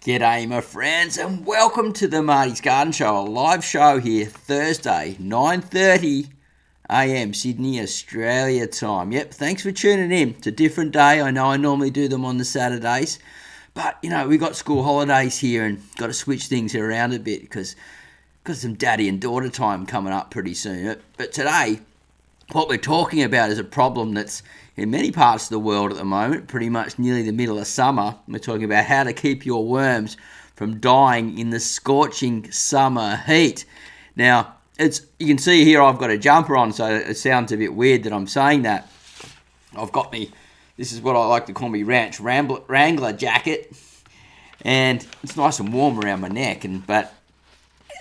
G'day my friends and welcome to the Marty's Garden Show, a live show here Thursday 9:30am Sydney, Australia time. Yep, thanks for tuning in. It's a different day. I know I normally do them on the Saturdays, but we got school holidays here and got to switch things around a bit because got some daddy and daughter time coming up pretty soon. But today, what we're talking about is a problem that's in many parts of the world at the moment, pretty much nearly the middle of summer. We're talking about how to keep your worms from dying in the scorching summer heat. Now, you can see here I've got a jumper on, so it sounds a bit weird that I'm saying that. I've got this is what I like to call me Ranch Wrangler jacket, and it's nice and warm around my neck, but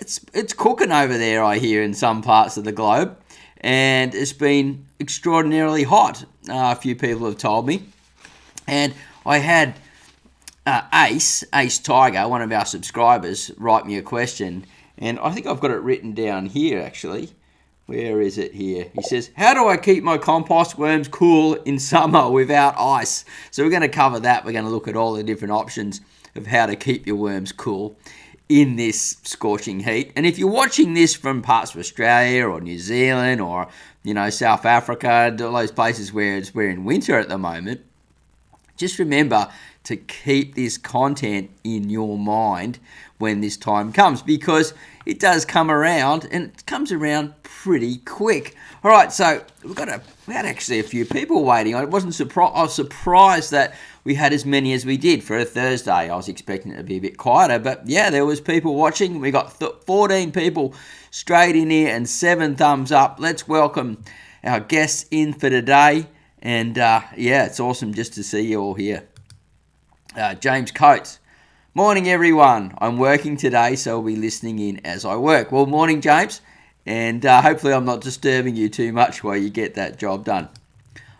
it's cooking over there, I hear, in some parts of the globe. And it's been extraordinarily hot, a few people have told me. And I had Ace Tiger, one of our subscribers, write me a question. And I think I've got it written down here, actually. Where is it here? He says, how do I keep my compost worms cool in summer without ice? So we're going to cover that. We're going to look at all the different options of how to keep your worms cool in this scorching heat. And if you're watching this from parts of Australia or New Zealand or South Africa, all those places where we're in winter at the moment, just remember to keep this content in your mind when this time comes, because it does come around, and it comes around pretty quick. All right, so we had actually a few people waiting. I was surprised that we had as many as we did for a Thursday. I was expecting it to be a bit quieter, but yeah, there was people watching. We got 14 people straight in here and 7 thumbs up. Let's welcome our guests in for today. And it's awesome just to see you all here. James Coates. Morning, everyone. I'm working today, so I'll be listening in as I work. Well, morning, James. And hopefully I'm not disturbing you too much while you get that job done.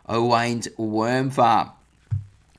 Owain's Worm Farm.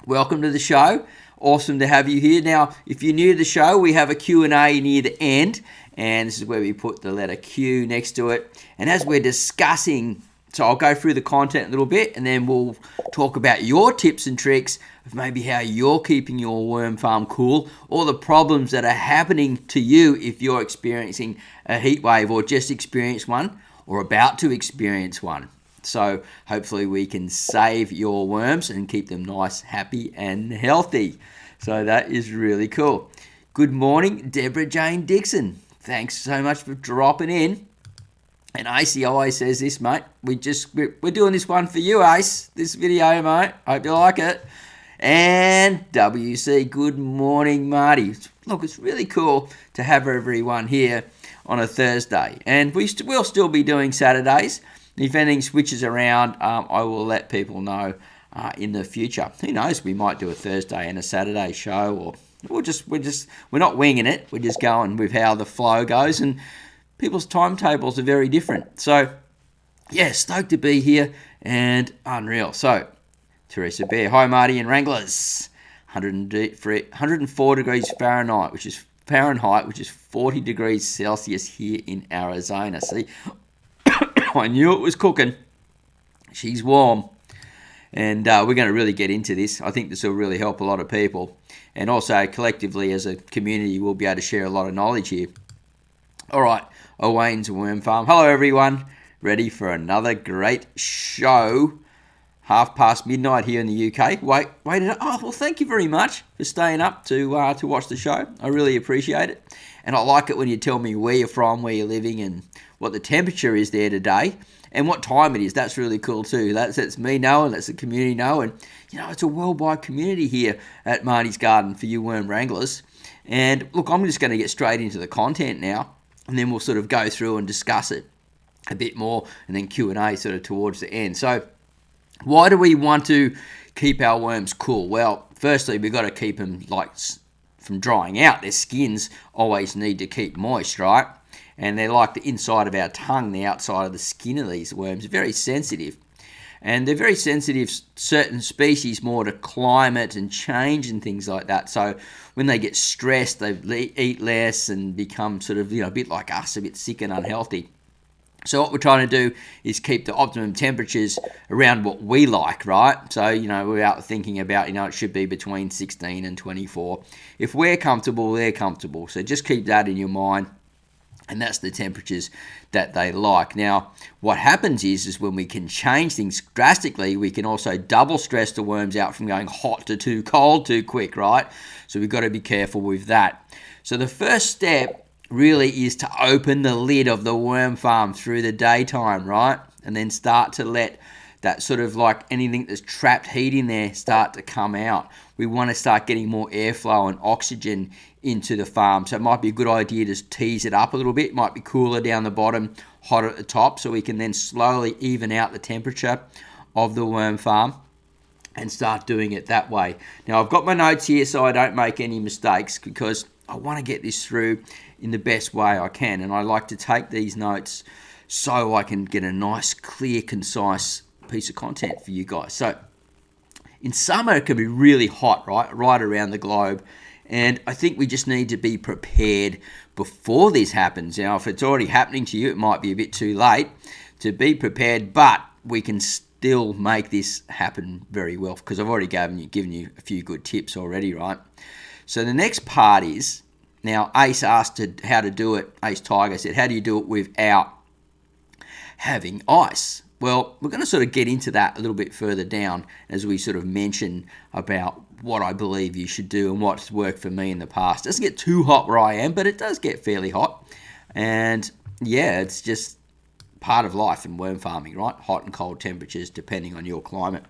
Welcome to the show. Awesome to have you here. Now, if you're new to the show, we have a Q&A near the end, and this is where we put the letter Q next to it. And as we're discussing, so I'll go through the content a little bit, and then we'll talk about your tips and tricks of maybe how you're keeping your worm farm cool, or the problems that are happening to you if you're experiencing a heat wave or just experienced one or about to experience one. So hopefully we can save your worms and keep them nice, happy and healthy. So that is really cool. Good morning, Deborah Jane Dixon. Thanks so much for dropping in. And Ace always says this, mate. We're doing this one for you, Ace. This video, mate. Hope you like it. And WC, good morning, Marty. Look, it's really cool to have everyone here on a Thursday. And we'll still be doing Saturdays. If anything switches around, I will let people know in the future. Who knows? We might do a Thursday and a Saturday show, or we're not winging it. We're just going with how the flow goes, and people's timetables are very different. So, yeah, stoked to be here and unreal. So, Teresa Bear, hi Marty and Wranglers. 104 degrees Fahrenheit, which is 40 degrees Celsius here in Arizona. See, I knew it was cooking. She's warm. And we're going to really get into this. I think this will really help a lot of people. And also, collectively, as a community, we'll be able to share a lot of knowledge here. All right, Owain's Worm Farm. Hello, everyone. Ready for another great show. midnight here in the UK. Well, thank you very much for staying up to watch the show. I really appreciate it. And I like it when you tell me where you're from, where you're living, and what the temperature is there today, and what time it is. That's really cool too. That lets me know, and lets the community know. And, it's a worldwide community here at Marty's Garden for you worm wranglers. And, look, I'm just going to get straight into the content now, and then we'll sort of go through and discuss it a bit more, and then Q&A sort of towards the end. So, why do we want to keep our worms cool? Well, firstly, we've got to keep them from drying out. Their skins always need to keep moist, right? And they're like the inside of our tongue, the outside of the skin of these worms, very sensitive. And they're very sensitive, certain species, more to climate and change and things like that. So when they get stressed, they eat less and become sort of, a bit like us, a bit sick and unhealthy. So what we're trying to do is keep the optimum temperatures around what we like, right? So, we're out thinking about, it should be between 16 and 24. If we're comfortable, they're comfortable. So just keep that in your mind. And that's the temperatures that they like. Now, what happens is when we can change things drastically, we can also double stress the worms out from going hot to too cold too quick, right? So we've got to be careful with that. So the first step really is to open the lid of the worm farm through the daytime, right? And then start to let that sort of like anything that's trapped heat in there start to come out. We want to start getting more airflow and oxygen into the farm. So it might be a good idea to tease it up a little bit. It might be cooler down the bottom, hotter at the top, so we can then slowly even out the temperature of the worm farm and start doing it that way. Now, I've got my notes here so I don't make any mistakes, because I want to get this through in the best way I can. And I like to take these notes so I can get a nice, clear, concise piece of content for you guys. So in summer, it can be really hot, right around the globe. And I think we just need to be prepared before this happens. Now, if it's already happening to you, it might be a bit too late to be prepared, but we can still make this happen very well, because I've already given you a few good tips already, right? So the next part is, now Ace asked how to do it. Ace Tiger said, how do you do it without having ice? Well, we're going to sort of get into that a little bit further down as we sort of mention about what I believe you should do and what's worked for me in the past. It doesn't get too hot where I am, but it does get fairly hot. And yeah, it's just part of life in worm farming, right? Hot and cold temperatures depending on your climate.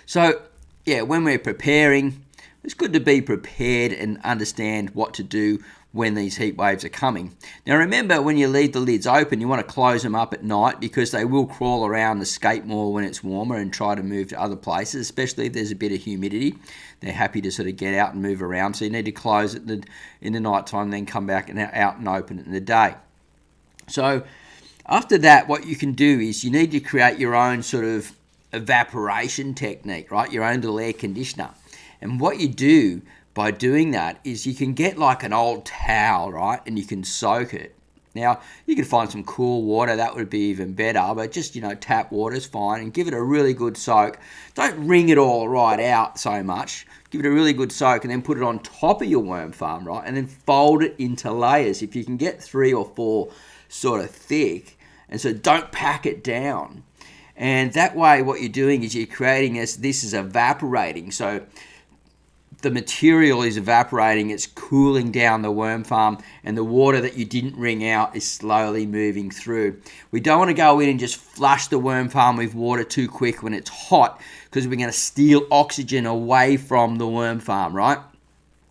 So yeah, when we're preparing, it's good to be prepared and understand what to do when these heat waves are coming. Now remember, when you leave the lids open, you want to close them up at night, because they will crawl around and escape more when it's warmer and try to move to other places, especially if there's a bit of humidity. They're happy to sort of get out and move around, so you need to close it in the night time, then come back and out and open it in the day. So after that, what you can do is you need to create your own sort of evaporation technique, right? Your own little air conditioner. And what you do by doing that is you can get like an old towel, right? And you can soak it. Now, you can find some cool water, that would be even better, but just, tap water is fine, and give it a really good soak. Don't wring it all right out so much. Give it a really good soak and then put it on top of your worm farm, right? And then fold it into layers. If you can get 3 or 4 sort of thick, and so don't pack it down. And that way what you're doing is you're creating this is evaporating. So the material is evaporating, it's cooling down the worm farm, and the water that you didn't wring out is slowly moving through. We don't want to go in and just flush the worm farm with water too quick when it's hot, because we're going to steal oxygen away from the worm farm, right?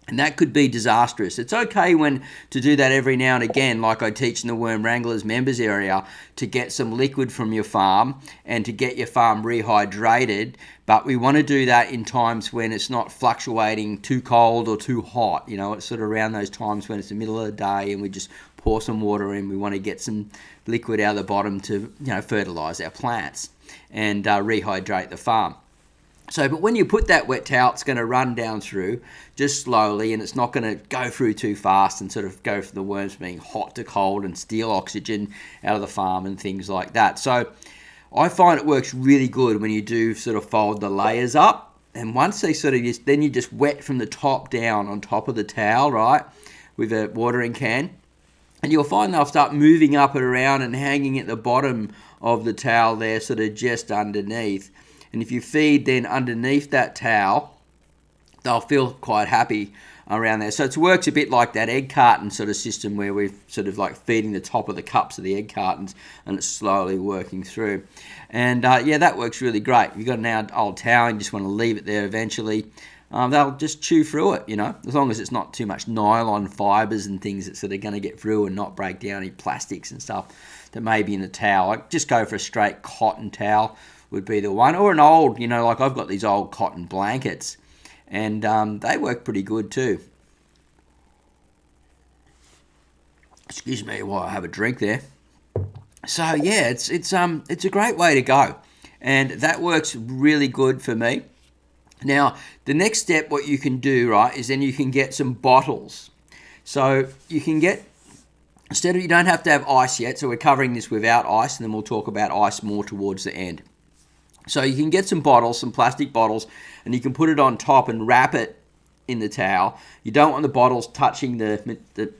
And that could be disastrous. It's okay to do that every now and again, like I teach in the Worm Wranglers members area, to get some liquid from your farm and to get your farm rehydrated. But we want to do that in times when it's not fluctuating too cold or too hot. It's sort of around those times when it's the middle of the day and we just pour some water in. We want to get some liquid out of the bottom to, fertilize our plants and rehydrate the farm. So, but when you put that wet towel, it's going to run down through just slowly, and it's not going to go through too fast and sort of go from the worms being hot to cold and steal oxygen out of the farm and things like that. So I find it works really good when you do sort of fold the layers up, and once they sort of then you just wet from the top down on top of the towel, right, with a watering can. And you'll find they'll start moving up and around and hanging at the bottom of the towel there, sort of just underneath. And if you feed then underneath that towel, they'll feel quite happy around there. So it works a bit like that egg carton sort of system, where we're sort of like feeding the top of the cups of the egg cartons, and it's slowly working through. And yeah, that works really great. If you've got an old towel and you just want to leave it there eventually, they'll just chew through it, as long as it's not too much nylon fibres and things that sort of going to get through and not break down any plastics and stuff that may be in the towel. Like, just go for a straight cotton towel would be the one, or an old, like I've got these old cotton blankets, and they work pretty good too. Excuse me while I have a drink there. So yeah, it's a great way to go, and that works really good for me. Now, the next step, what you can do, right, is then you can get some bottles. So you can get Instead of, you don't have to have ice yet, so we're covering this without ice, and then we'll talk about ice more towards the end. So you can get some bottles, some plastic bottles, and you can put it on top and wrap it in the towel. You don't want the bottles touching the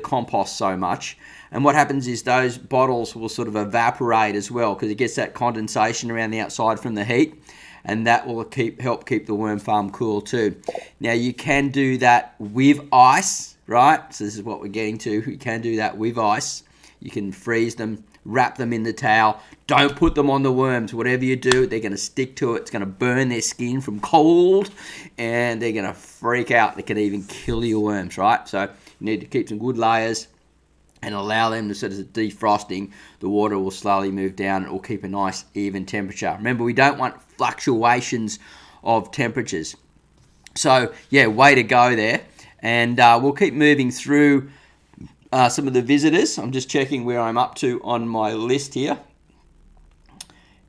compost so much. And what happens is those bottles will sort of evaporate as well, because it gets that condensation around the outside from the heat, and that will help keep the worm farm cool too. Now you can do that with ice, right? So this is what we're getting to. You can do that with ice. You can freeze them, wrap them in the towel. Don't put them on the worms. Whatever you do, they're going to stick to it. It's going to burn their skin from cold, and they're going to freak out. They can even kill your worms, right? So you need to keep some good layers and allow them to, sort of defrosting, the water will slowly move down and it will keep a nice even temperature. Remember, we don't want fluctuations of temperatures. So yeah, way to go there. And we'll keep moving through some of the visitors. I'm just checking where I'm up to on my list here.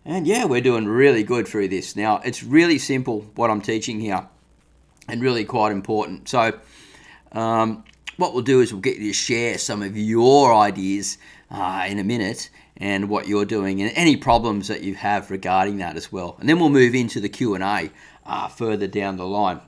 And yeah, we're doing really good through this. Now, it's really simple what I'm teaching here, and really quite important. So what we'll do is we'll get you to share some of your ideas in a minute, and what you're doing, and any problems that you have regarding that as well. And then we'll move into the Q&A further down the line.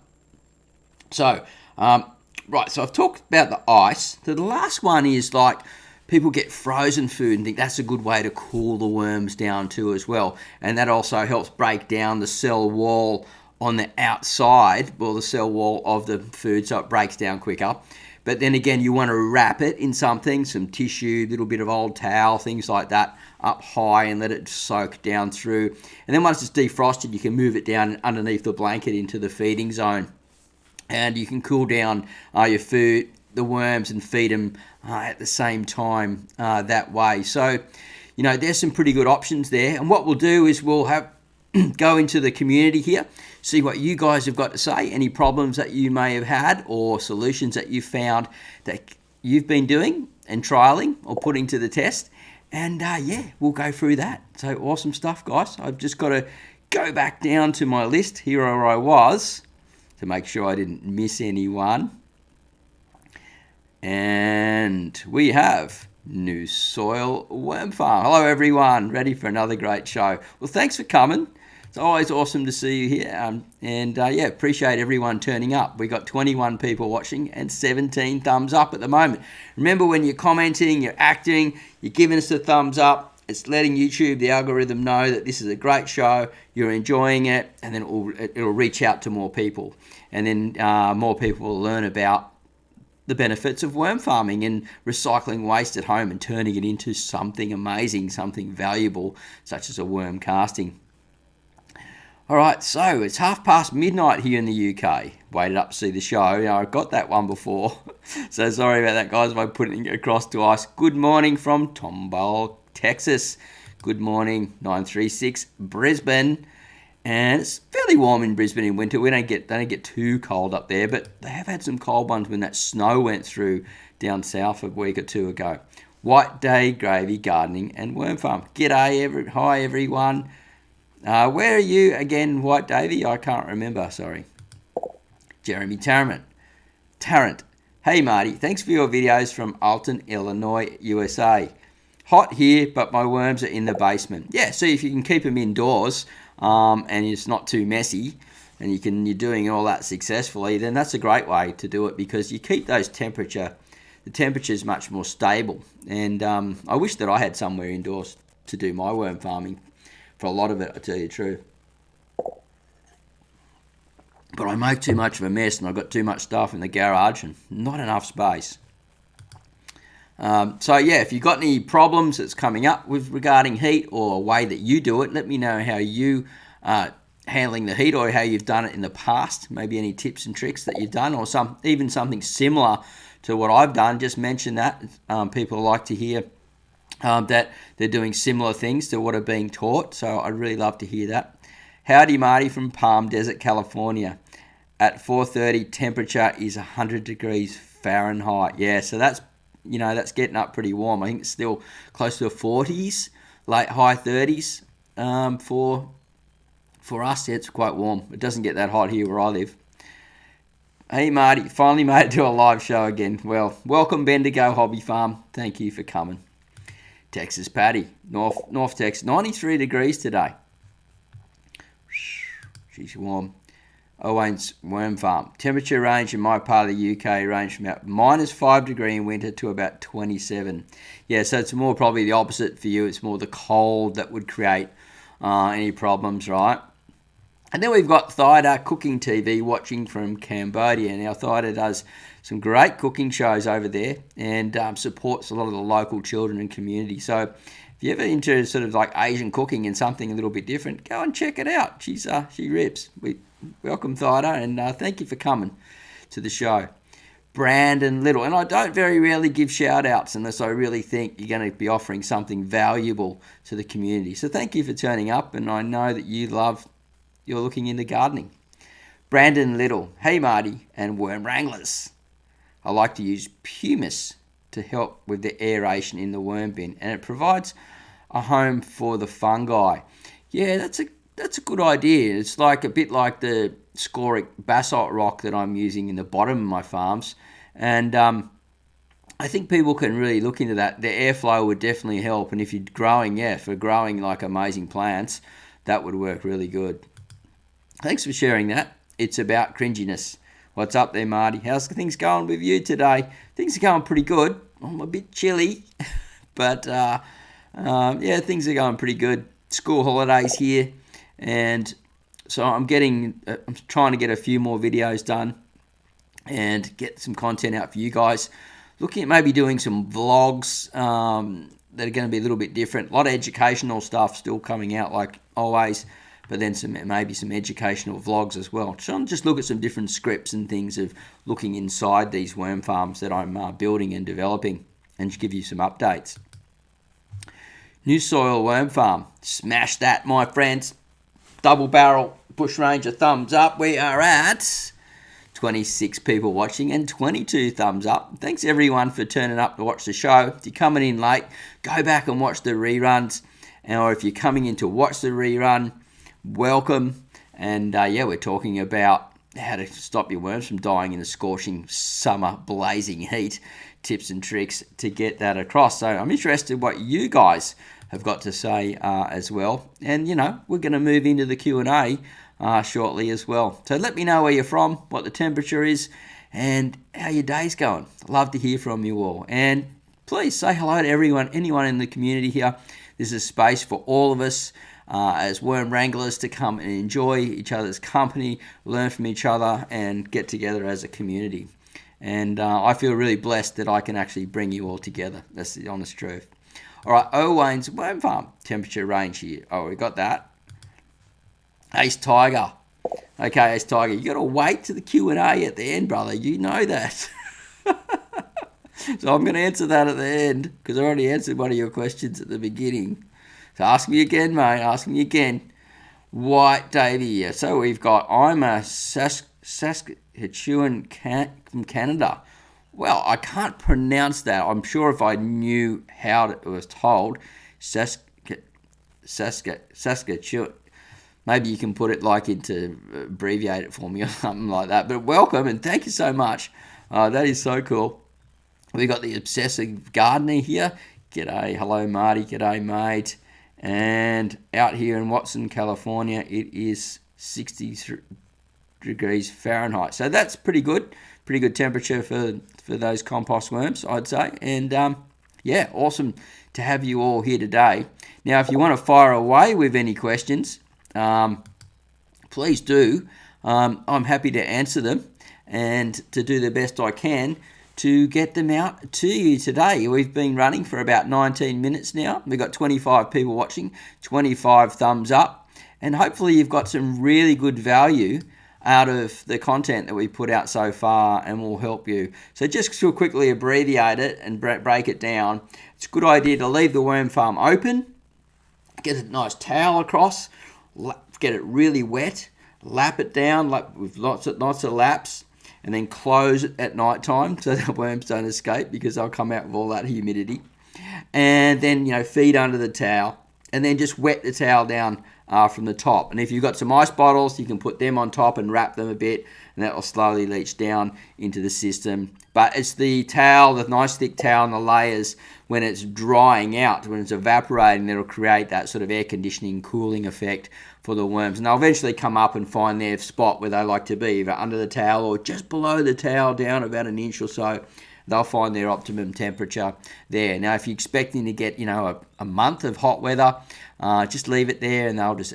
So, right, so I've talked about the ice. So the last one is, like, people get frozen food and think that's a good way to cool the worms down too as well. And that also helps break down the cell wall on the outside, or the cell wall of the food, so it breaks down quicker. But then again, you want to wrap it in something, some tissue, a little bit of old towel, things like that, up high, and let it soak down through. And then once it's defrosted, you can move it down underneath the blanket into the feeding zone. And you can cool down your food, the worms, and feed them at the same time that way. So, you know, there's some pretty good options there. And what we'll do is we'll have go into the community here, see what you guys have got to say, any problems that you may have had, or solutions that you've found that you've been doing and trialing or putting to the test. And yeah, we'll go through that. So awesome stuff, guys. I've just got to go back down to my list here where I was to make sure I didn't miss anyone. And we have New Soil Worm Farm. Hello, everyone. Ready for another great show. Well, thanks for coming. It's always awesome to see you here. Yeah, appreciate everyone turning up. We got 21 people watching and 17 thumbs up at the moment. Remember, when you're commenting, you're acting, you're giving us a thumbs up, it's letting YouTube, the algorithm, know that this is a great show, you're enjoying it, and then it'll reach out to more people. And then more people will learn about the benefits of worm farming and recycling waste at home and turning it into something amazing, something valuable, such as a worm casting. All right, so it's midnight here in the UK. Waited up to see the show. You know, I got that one before. So sorry about that, guys, if I'm putting it across to us. Good morning from Tomball, Texas. Good morning, 936 Brisbane. And it's fairly warm in Brisbane in winter. They don't get too cold up there, but they have had some cold ones when that snow went through down south a week or two ago. White Day Gravy Gardening and Worm Farm. G'day, hi everyone. Where are you again, White Davy? I can't remember, sorry. Jeremy Tarrant. Hey Marty, thanks for your videos from Alton, Illinois, USA. Hot here, but my worms are in the basement. Yeah, see if you can keep them indoors, and it's not too messy, and you're doing all that successfully, then that's a great way to do it, because you keep the temperature's much more stable. And I wish that I had somewhere indoors to do my worm farming. For a lot of it, I tell you the truth. But I make too much of a mess, and I've got too much stuff in the garage and not enough space. So yeah, if you've got any problems that's coming up with regarding heat, or a way that you do it, let me know how you handling the heat, or how you've done it in the past. Maybe any tips and tricks that you've done, or even something similar to what I've done. Just mention that. People like to hear that they're doing similar things to what are being taught. So I'd really love to hear that. Howdy, Marty from Palm Desert, California. At 4:30, temperature is 100 degrees Fahrenheit. Yeah, so that's getting up pretty warm. I think it's still close to the 40s, late high 30s for us. Yeah, it's quite warm. It doesn't get that hot here where I live. Hey Marty, finally made it to a live show again. Well, welcome Bendigo Hobby Farm. Thank you for coming. Texas Patty, North Texas, 93 degrees today. She's warm. Owen's Worm Farm. Temperature range in my part of the UK range from about -5 degree in winter to about 27. Yeah, so it's more probably the opposite for you. It's more the cold that would create any problems, right? And then we've got Thyda Cooking TV watching from Cambodia. Now, Thyda does some great cooking shows over there and supports a lot of the local children and community. So if you're ever into sort of like Asian cooking and something a little bit different, go and check it out. She rips. We welcome Thyda, and thank you for coming to the show. Brandon Little. And I don't very rarely give shout-outs unless I really think you're going to be offering something valuable to the community. So thank you for turning up, and I know that you're looking into gardening. Brandon Little. Hey Marty and worm wranglers. I like to use pumice to help with the aeration in the worm bin, and it provides a home for the fungi. Yeah, that's a good idea. It's like a bit like the scoric basalt rock that I'm using in the bottom of my farms, and I think people can really look into that. The airflow would definitely help, and if you're growing, for growing like amazing plants, that would work really good. Thanks for sharing that. It's about cringiness. What's up there, Marty? How's things going with you today? Things are going pretty good. I'm a bit chilly, but things are going pretty good. School holidays here, and so I'm trying to get a few more videos done and get some content out for you guys. Looking at maybe doing some vlogs that are going to be a little bit different. A lot of educational stuff still coming out like always, but then maybe some educational vlogs as well. Trying to just look at some different scripts and things of looking inside these worm farms that I'm building and developing, and give you some updates. New Soil Worm Farm. Smash that, my friends. Double barrel bushranger thumbs up. We are at 26 people watching and 22 thumbs up. Thanks everyone for turning up to watch the show. If you're coming in late, go back and watch the reruns. Or if you're coming in to watch the rerun, welcome. And we're talking about how to stop your worms from dying in the scorching summer blazing heat. Tips and tricks to get that across. So I'm interested what you guys have got to say as well. And, we're going to move into the Q&A shortly as well. So let me know where you're from, what the temperature is, and how your day's going. I'd love to hear from you all. And please say hello to anyone in the community here. This is a space for all of us as worm wranglers to come and enjoy each other's company, learn from each other, and get together as a community. And I feel really blessed that I can actually bring you all together. That's the honest truth. All right, Owen's Worm Farm. Temperature range here. Oh, we got that. Ace Tiger. Okay, Ace Tiger, you got to wait to the Q&A at the end, brother. You know that. So I'm going to answer that at the end because I already answered one of your questions at the beginning. So ask me again, mate. Ask me again. White Davy here. So we've got, I'm a Saskatchewan from Canada. Well, I can't pronounce that. I'm sure if I knew how it was told, Saskatchewan. Maybe you can put it abbreviate it for me or something like that. But welcome and thank you so much. That is so cool. We got the obsessive gardener here. G'day, hello Marty. G'day, mate. And out here in Watson, California, it is 63 degrees Fahrenheit. So that's pretty good. Pretty good temperature for those compost worms, I'd say. And awesome to have you all here today. Now, if you want to fire away with any questions, please do. I'm happy to answer them and to do the best I can to get them out to you today. We've been running for about 19 minutes now. We've got 25 people watching, 25 thumbs up, and hopefully you've got some really good value out of the content that we put out so far and will help you. So just to quickly abbreviate it and break it down, it's a good idea to leave the worm farm open, get a nice towel across, get it really wet, lap it down with lots of laps, and then close it at night time so the worms don't escape because they'll come out with all that humidity. And then, feed under the towel and then just wet the towel down from the top. And if you've got some ice bottles, you can put them on top and wrap them a bit, and that will slowly leach down into the system. But it's the towel, the nice thick towel and the layers, when it's drying out, when it's evaporating, that'll create that sort of air conditioning, cooling effect for the worms. And they'll eventually come up and find their spot where they like to be, either under the towel or just below the towel, down about an inch or so. They'll find their optimum temperature there. Now, if you're expecting to get, a month of hot weather, just leave it there and they'll just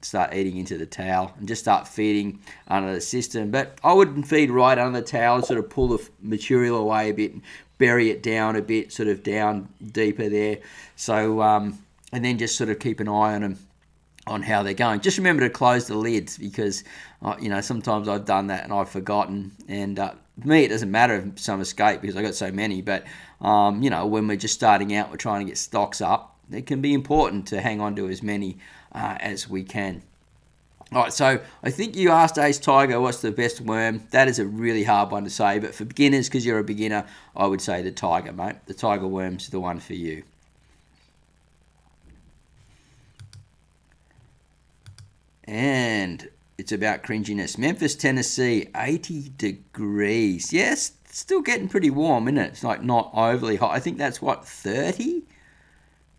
start eating into the towel and just start feeding under the system. But I wouldn't feed right under the towel, sort of pull the material away a bit and bury it down a bit, sort of down deeper there. So, and then just sort of keep an eye on them, on how they're going. Just remember to close the lids, because, sometimes I've done that and I've forgotten. And for me, it doesn't matter if some escape because I've got so many. But, when we're just starting out, we're trying to get stocks up, it can be important to hang on to as many as we can. All right, so I think you asked Ace Tiger, what's the best worm? That is a really hard one to say, but for beginners, because you're a beginner, I would say the tiger, mate. The tiger worm's the one for you. And it's about cringiness. Memphis, Tennessee, 80 degrees. Yes, still getting pretty warm, isn't it? It's like not overly hot. I think that's 30?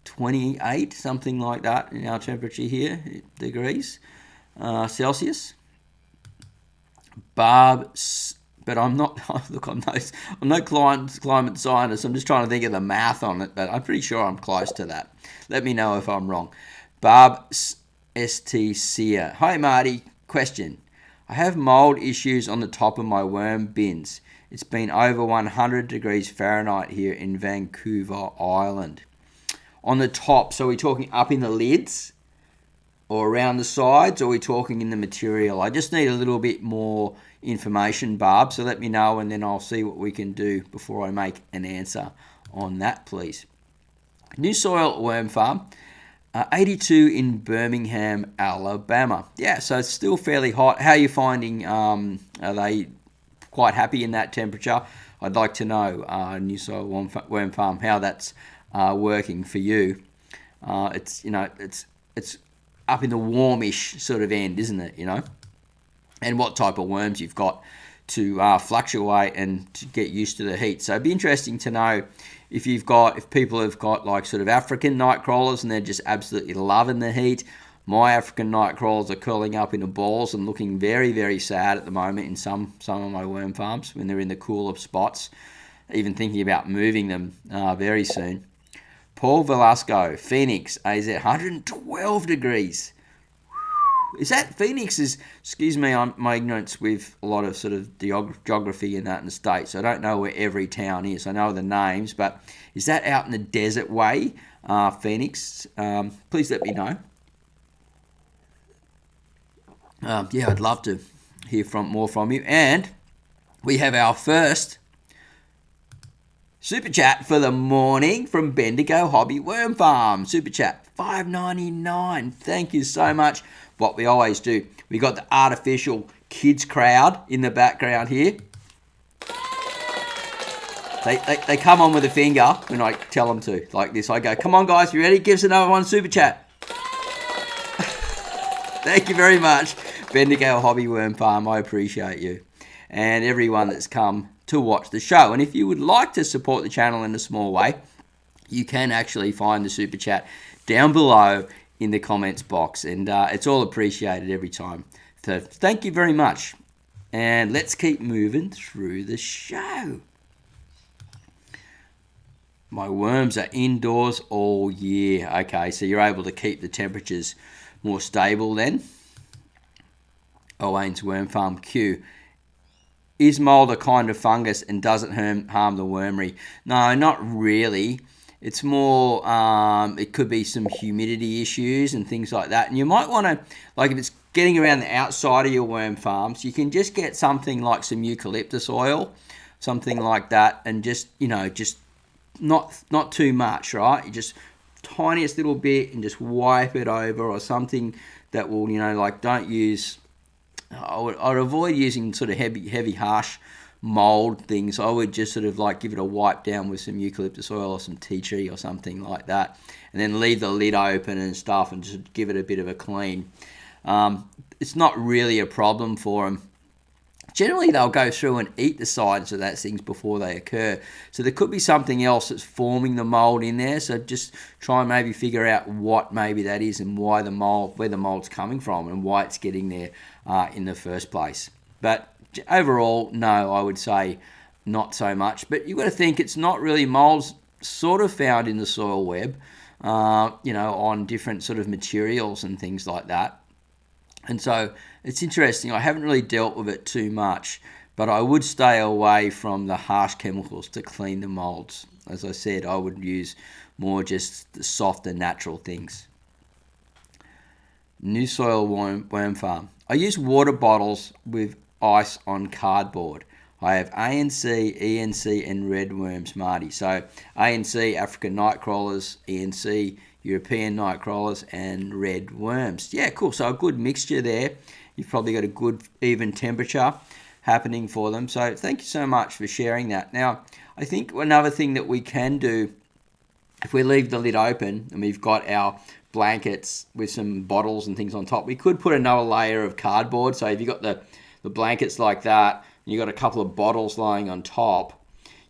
28, something like that in our temperature here, degrees Celsius. Barb, but I'm not. Look, I'm no climate scientist. I'm just trying to think of the math on it, but I'm pretty sure I'm close to that. Let me know if I'm wrong. Barb St. Sear. Hi Marty. Question. I have mold issues on the top of my worm bins. It's been over 100 degrees Fahrenheit here in Vancouver Island. On the top, so are we talking up in the lids or around the sides, or are we talking in the material? I just need a little bit more information, Barb, so let me know and then I'll see what we can do before I make an answer on that, please. New Soil Worm Farm, 82 in Birmingham, Alabama. Yeah, so it's still fairly hot. How are you finding? Are they quite happy in that temperature? I'd like to know, New Soil Worm Farm, how that's working for you. It's up in the warmish sort of end, isn't it? And what type of worms you've got to fluctuate and to get used to the heat. So it'd be interesting to know if people have got like sort of African night crawlers and they're just absolutely loving the heat. My African night crawlers are curling up into balls and looking very, very sad at the moment in some of my worm farms when they're in the cooler spots. Even thinking about moving them very soon. Paul Velasco, Phoenix, AZ, 112 degrees. Is that Phoenix? Excuse me on my ignorance with a lot of sort of geography and that in the States. I don't know where every town is. I know the names, but is that out in the desert way, Phoenix? Please let me know. I'd love to hear more from you. And we have our first Super Chat for the morning from Bendigo Hobby Worm Farm. Super Chat, $5.99. Thank you so much. What we always do, we got the artificial kids crowd in the background here. They come on with a finger when I tell them to, like this. I go, come on guys, you ready? Give us another one, Super Chat. Thank you very much, Bendigo Hobby Worm Farm. I appreciate you. And everyone that's come to watch the show. And if you would like to support the channel in a small way, you can actually find the Super Chat down below in the comments box. And it's all appreciated every time. So thank you very much. And let's keep moving through the show. My worms are indoors all year. Okay, so you're able to keep the temperatures more stable then. Owain's Worm Farm Q. Is mold a kind of fungus and does it harm the wormery? No, not really. It's more, it could be some humidity issues and things like that. And you might want to, like if it's getting around the outside of your worm farms, you can just get something like some eucalyptus oil, something like that, and just not too much, right? You just tiniest little bit and just wipe it over, or something that will, like don't use. I'd avoid using sort of heavy, harsh mold things, I would just sort of like give it a wipe down with some eucalyptus oil or some tea tree or something like that, and then leave the lid open and stuff and just give it a bit of a clean. It's not really a problem for them. Generally, they'll go through and eat the sides of those things before they occur. So there could be something else that's forming the mold in there. So just try and maybe figure out what maybe that is and why the mold, where the mold's coming from and why it's getting there in the first place. But overall, no, I would say not so much. But you've got to think it's not really molds sort of found in the soil web, on different sort of materials and things like that. And so it's interesting. I haven't really dealt with it too much, but I would stay away from the harsh chemicals to clean the molds. As I said, I would use more just the softer, natural things. New soil worm farm. I use water bottles with ice on cardboard. I have ANC, ENC, and red worms, Marty. So ANC, African night crawlers, ENC, European night crawlers, and red worms. Yeah, cool. So a good mixture there. You've probably got a good even temperature happening for them. So thank you so much for sharing that. Now, I think another thing that we can do, if we leave the lid open and we've got our blankets with some bottles and things on top, we could put another layer of cardboard. So if you've got the blankets like that, and you've got a couple of bottles lying on top,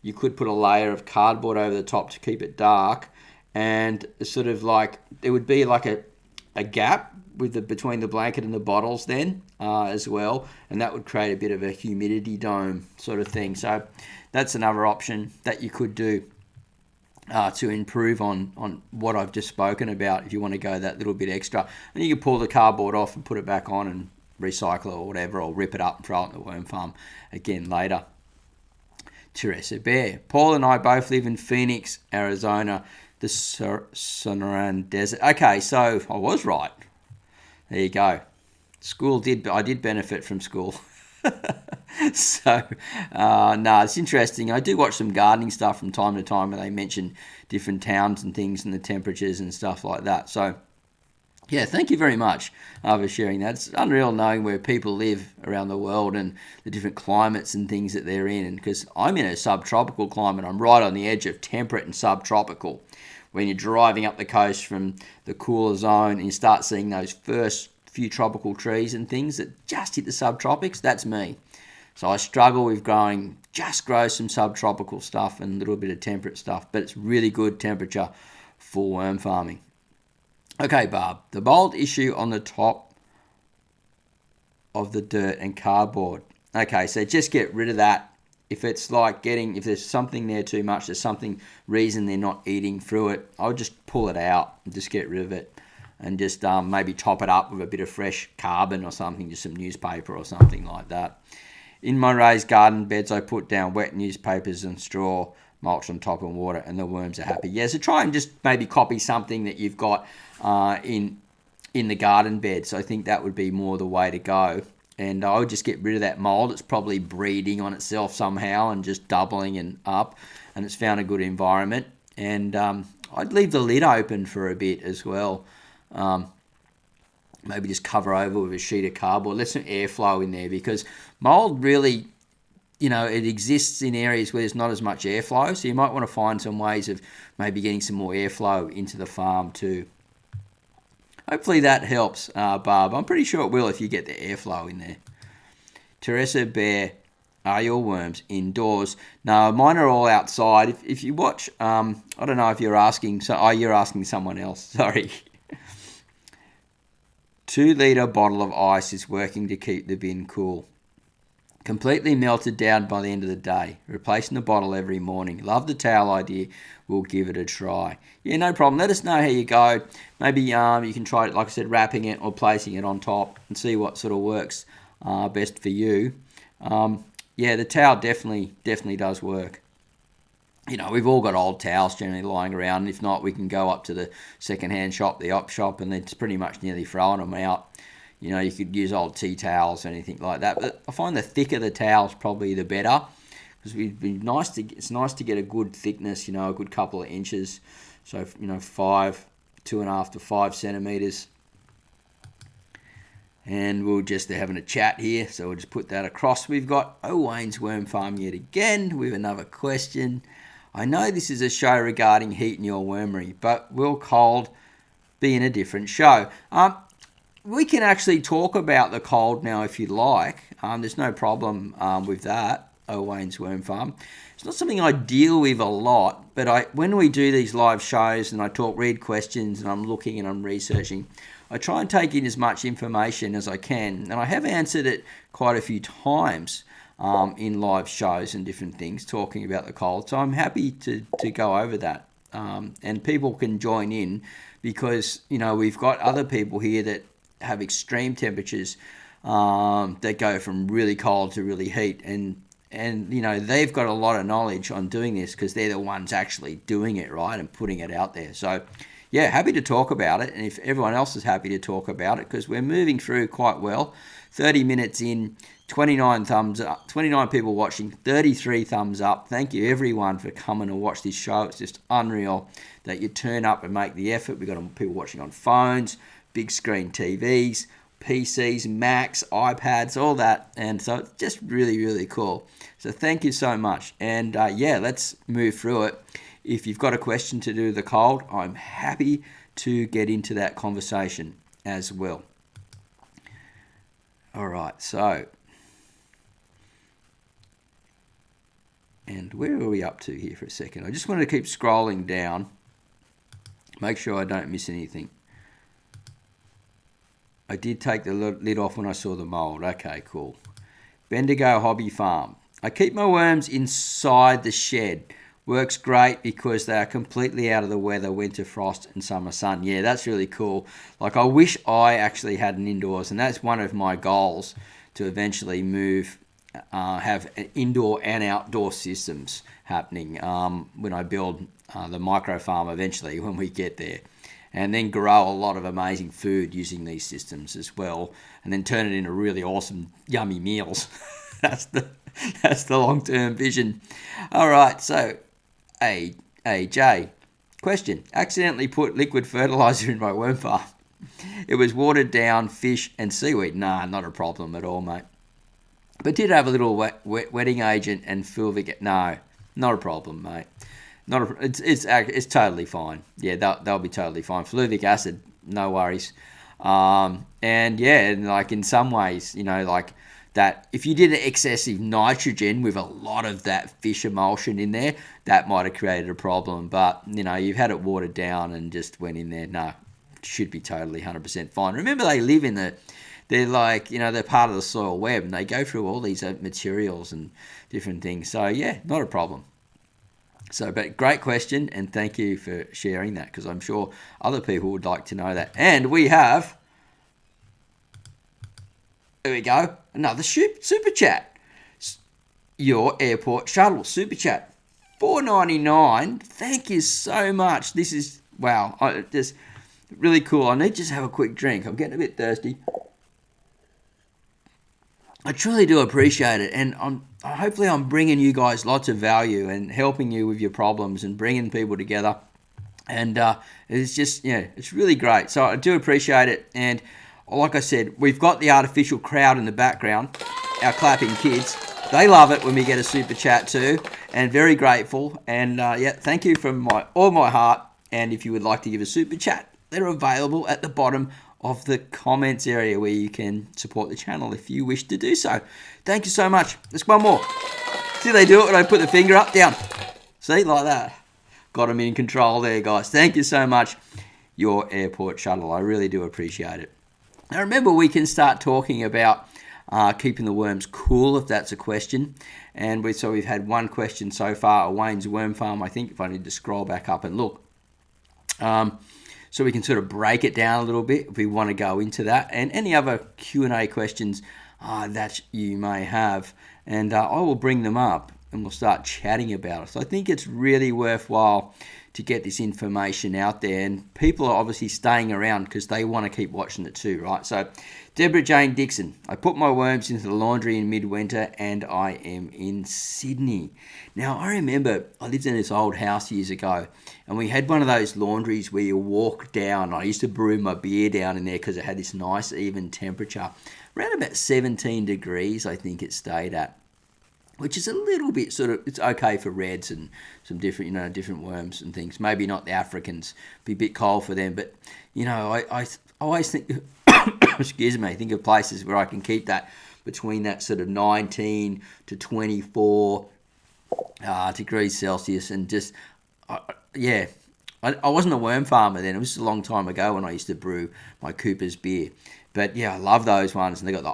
you could put a layer of cardboard over the top to keep it dark. And sort of like, it would be like a gap with between the blanket and the bottles then as well. And that would create a bit of a humidity dome sort of thing. So that's another option that you could do to improve on what I've just spoken about if you want to go that little bit extra. And you can pull the cardboard off and put it back on and recycle it or whatever, or rip it up and throw it in the worm farm again later. Teresa Bear. Paul and I both live in Phoenix, Arizona, the Sonoran Desert. Okay, so I was right. There you go. I did benefit from school. So, it's interesting. I do watch some gardening stuff from time to time where they mention different towns and things and the temperatures and stuff like that. So, yeah, thank you very much for sharing that. It's unreal knowing where people live around the world and the different climates and things that they're in. Because I'm in a subtropical climate. I'm right on the edge of temperate and subtropical. When you're driving up the coast from the cooler zone and you start seeing those first few tropical trees and things that just hit the subtropics, that's me. So I struggle with grow some subtropical stuff and a little bit of temperate stuff. But it's really good temperature for worm farming. Okay, Barb, the mold issue on the top of the dirt and cardboard. Okay, so just get rid of that. If it's like if there's something there too much, there's something reason they're not eating through it, I would just pull it out and just get rid of it. And just maybe top it up with a bit of fresh carbon or something, just some newspaper or something like that. In my raised garden beds, I put down wet newspapers and straw, mulch on top and water, and the worms are happy. Yeah, so try and just maybe copy something that you've got in the garden bed. So I think that would be more the way to go. And I would just get rid of that mold. It's probably breeding on itself somehow and just doubling and up. And it's found a good environment. And I'd leave the lid open for a bit as well. Maybe just cover over with a sheet of cardboard. Let some airflow in there, because mold really, it exists in areas where there's not as much airflow. So you might want to find some ways of maybe getting some more airflow into the farm too. Hopefully that helps, Barb. I'm pretty sure it will if you get the airflow in there. Teresa Bear, are your worms indoors? No, mine are all outside. If you watch, I don't know if you're asking, you're asking someone else, sorry. 2-litre bottle of ice is working to keep the bin cool. Completely melted down by the end of the day. Replacing the bottle every morning. Love the towel idea. We'll give it a try. Yeah, no problem. Let us know how you go. Maybe you can try it, like I said, wrapping it or placing it on top and see what sort of works best for you. Yeah, the towel definitely does work. We've all got old towels generally lying around. If not, we can go up to the second-hand shop, the op shop, and it's pretty much nearly throwing them out. You could use old tea towels or anything like that. But I find the thicker the towels probably the better, because it's nice to get a good thickness, a good couple of inches. So, 2.5 to 5 centimetres. And we'll just, they're having a chat here, so we'll just put that across. We've got Wayne's Worm Farm yet again with another question. I know this is a show regarding heat in your wormery, but will cold be in a different show? We can actually talk about the cold now if you'd like. There's no problem with that, Wayne's Worm Farm. It's not something I deal with a lot, but when we do these live shows and I read questions and I'm looking and I'm researching, I try and take in as much information as I can. And I have answered it quite a few times in live shows and different things, talking about the cold. So I'm happy to go over that. And people can join in because, we've got other people here that have extreme temperatures that go from really cold to really heat. And they've got a lot of knowledge on doing this because they're the ones actually doing it, right, and putting it out there. So, yeah, happy to talk about it. And if everyone else is happy to talk about it, because we're moving through quite well. 30 minutes in, 29 thumbs up, 29 people watching, 33 thumbs up. Thank you, everyone, for coming to watch this show. It's just unreal that you turn up and make the effort. We've got people watching on phones, big screen TVs, PCs, Macs, iPads, all that. And so it's just really, really cool. So thank you so much. And let's move through it. If you've got a question to do with the cold, I'm happy to get into that conversation as well. All right, so, and where are we up to here for a second? I just want to keep scrolling down, make sure I don't miss anything. I did take the lid off when I saw the mold. Okay, cool. Bendigo Hobby Farm. I keep my worms inside the shed. Works great because they are completely out of the weather, winter frost and summer sun. Yeah, that's really cool. Like, I wish I actually had an indoors, and that's one of my goals, to eventually have indoor and outdoor systems happening when I build the micro farm eventually, when we get there. And then grow a lot of amazing food using these systems as well, and then turn it into really awesome, yummy meals. That's the long-term vision. All right, so AJ, question. Accidentally put liquid fertilizer in my worm farm. It was watered down fish and seaweed. Nah, not a problem at all, mate. But did have a little wetting agent and fulvic. No, not a problem, mate. It's totally fine. Yeah, they'll be totally fine. Fluvic acid, no worries. And like in some ways, like that, if you did an excessive nitrogen with a lot of that fish emulsion in there, that might have created a problem. But you've had it watered down and just went in there. No, should be totally 100% fine. Remember, they live in they're like, they're part of the soil web, and they go through all these materials and different things. So yeah, not a problem. So, but great question, and thank you for sharing that, because I'm sure other people would like to know that. And we have, there we go, another super chat. Your airport shuttle super chat, $4.99. Thank you so much. This is, wow, just really cool. I need to just have a quick drink. I'm getting a bit thirsty. I truly do appreciate it, and hopefully I'm bringing you guys lots of value and helping you with your problems and bringing people together. And it's just, it's really great. So I do appreciate it. And like I said, we've got the artificial crowd in the background, our clapping kids. They love it when we get a super chat too, and very grateful. And thank you from all my heart. And if you would like to give a super chat, they're available at the bottom of the comments area where you can support the channel if you wish to do so. Thank you so much. There's one more. See, they do it when I put the finger up, down. See, like that. Got them in control there, guys. Thank you so much. Your airport shuttle. I really do appreciate it. Now, remember, we can start talking about keeping the worms cool, if that's a question. And we've had one question so far, Wayne's Worm Farm, I think, if I need to scroll back up and look. So we can sort of break it down a little bit if we want to go into that. And any other Q&A questions that you may have. And I will bring them up and we'll start chatting about it. So I think it's really worthwhile to get this information out there. And people are obviously staying around because they want to keep watching it too, right? So Deborah Jane Dixon, I put my worms into the laundry in midwinter and I am in Sydney. Now, I remember I lived in this old house years ago and we had one of those laundries where you walk down. I used to brew my beer down in there because it had this nice even temperature. Around about 17 degrees, I think it stayed at, which is a little bit sort of, it's okay for reds and some different, different worms and things. Maybe not the Africans, be a bit cold for them. But, I always think, excuse me, think of places where I can keep that between that sort of 19 to 24 degrees Celsius. And just, I wasn't a worm farmer then. It was a long time ago when I used to brew my Cooper's beer. But yeah, I love those ones, and they got the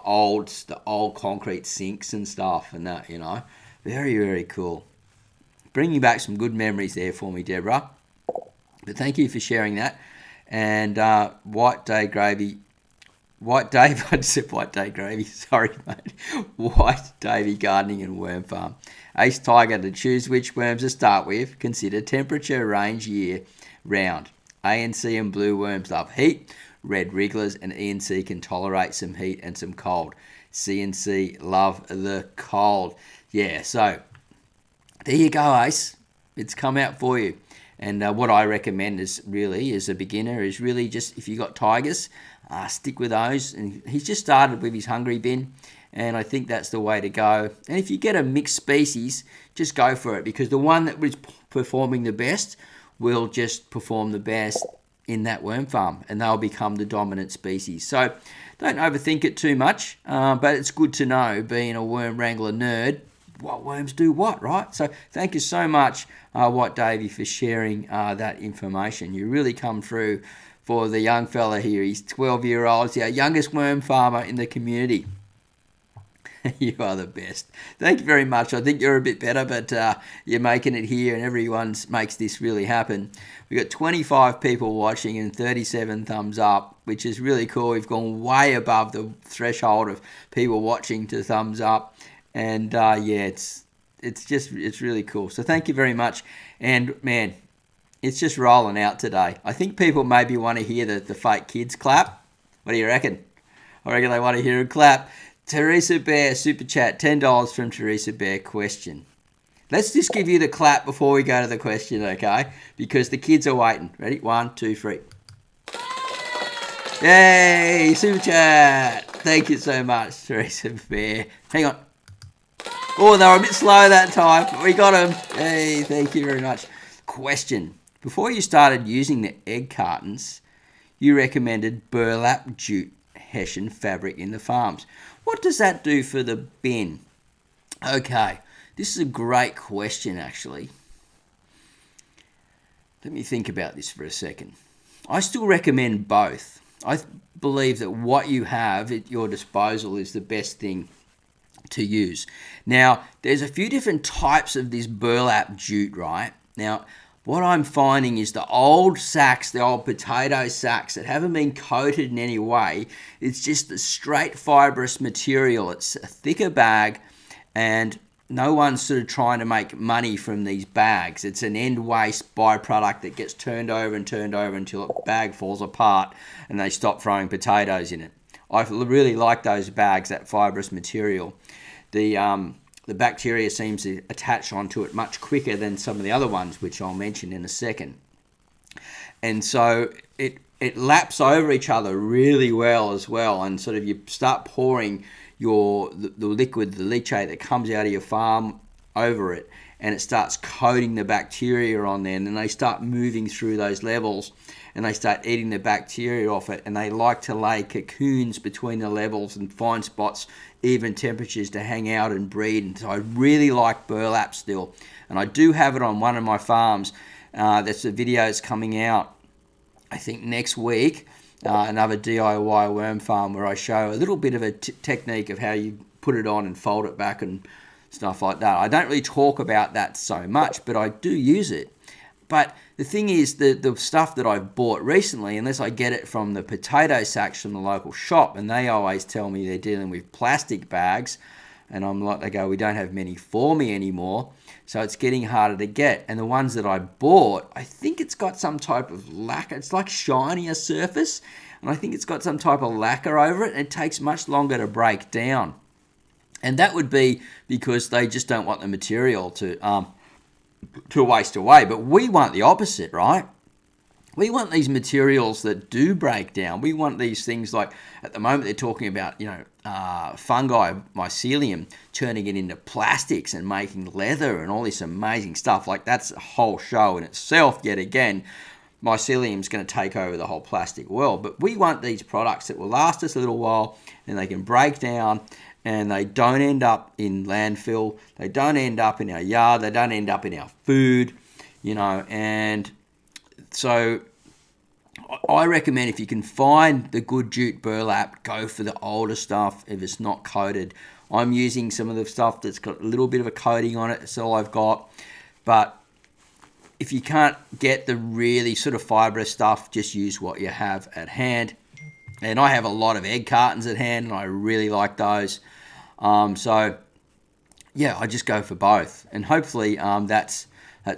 old concrete sinks and stuff, and that, very, very cool. Bringing back some good memories there for me, Deborah. But thank you for sharing that. And White Day Gravy, I said White Day Gravy, sorry mate. White Davy Gardening and Worm Farm. Ace Tiger, to choose which worms to start with, consider temperature range year round. ANC and blue worms love heat. Red wrigglers and ENC can tolerate some heat and some cold. CNC love the cold. Yeah, so there you go, Ace. It's come out for you. And what I recommend is really, as a beginner, is really just, if you got tigers, stick with those. And he's just started with his hungry bin, and I think that's the way to go. And if you get a mixed species, just go for it, because the one that was performing the best will just perform the best in that worm farm, and they'll become the dominant species. So don't overthink it too much, but it's good to know, being a worm wrangler nerd, what worms do what, right? So thank you so much, White Davy, for sharing that information. You really come through for the young fella here. He's 12-year-old. He's our youngest worm farmer in the community. You are the best. Thank you very much. I think you're a bit better, but you're making it here, and everyone makes this really happen. We've got 25 people watching and 37 thumbs up, which is really cool. We've gone way above the threshold of people watching to thumbs up. And it's really cool. So thank you very much. And man, it's just rolling out today. I think people maybe want to hear the fake kids clap. What do you reckon? I reckon they want to hear a clap. Teresa Bear, Super Chat, $10 from Teresa Bear. Question. Let's just give you the clap before we go to the question, okay? Because the kids are waiting. Ready? 1, 2, 3. Yay! Super Chat. Thank you so much, Teresa Bear. Hang on. Oh, they were a bit slow that time. We got them. Hey, thank you very much. Question. Before you started using the egg cartons, you recommended burlap jute Hessian fabric in the farms. What does that do for the bin? Okay, this is a great question, actually. Let me think about this for a second. I still recommend both. I believe that what you have at your disposal is the best thing to use. Now, there's a few different types of this burlap jute, right? Now, what I'm finding is the old sacks, the old potato sacks that haven't been coated in any way, it's just a straight fibrous material. It's a thicker bag, and no one's sort of trying to make money from these bags. It's an end waste byproduct that gets turned over until the bag falls apart and they stop throwing potatoes in it. I really like those bags, that fibrous material. The bacteria seems to attach onto it much quicker than some of the other ones, which I'll mention in a second. And so it laps over each other really well as well. And sort of you start pouring the liquid, the leachate that comes out of your farm over it, and it starts coating the bacteria on there. And then they start moving through those levels, and they start eating the bacteria off it. And they like to lay cocoons between the levels and find spots, even temperatures, to hang out and breed. And so I really like burlap still, and I do have it on one of my farms. That's the video's coming out, I think, next week. Another DIY worm farm where I show a little bit of a technique of how you put it on and fold it back and stuff like that. I don't really talk about that so much, but I do use it. But the thing is, the stuff that I've bought recently, unless I get it from the potato sacks from the local shop, and they always tell me they're dealing with plastic bags, and I'm like, they go, we don't have many for me anymore. So it's getting harder to get. And the ones that I bought, I think it's got some type of lacquer. It's like shinier surface. And I think it's got some type of lacquer over it. And it takes much longer to break down. And that would be because they just don't want the material to waste away. But we want the opposite, right? We want these materials that do break down. We want these things like, at the moment they're talking about, fungi, mycelium, turning it into plastics and making leather and all this amazing stuff. Like, that's a whole show in itself. Yet again, mycelium's going to take over the whole plastic world. But we want these products that will last us a little while and they can break down and they don't end up in landfill. They don't end up in our yard. They don't end up in our food, and so I recommend, if you can find the good jute burlap, go for the older stuff if it's not coated. I'm using some of the stuff that's got a little bit of a coating on it. That's all I've got. But if you can't get the really sort of fibrous stuff, just use what you have at hand. And I have a lot of egg cartons at hand, and I really like those. So, yeah, I just go for both. And hopefully that's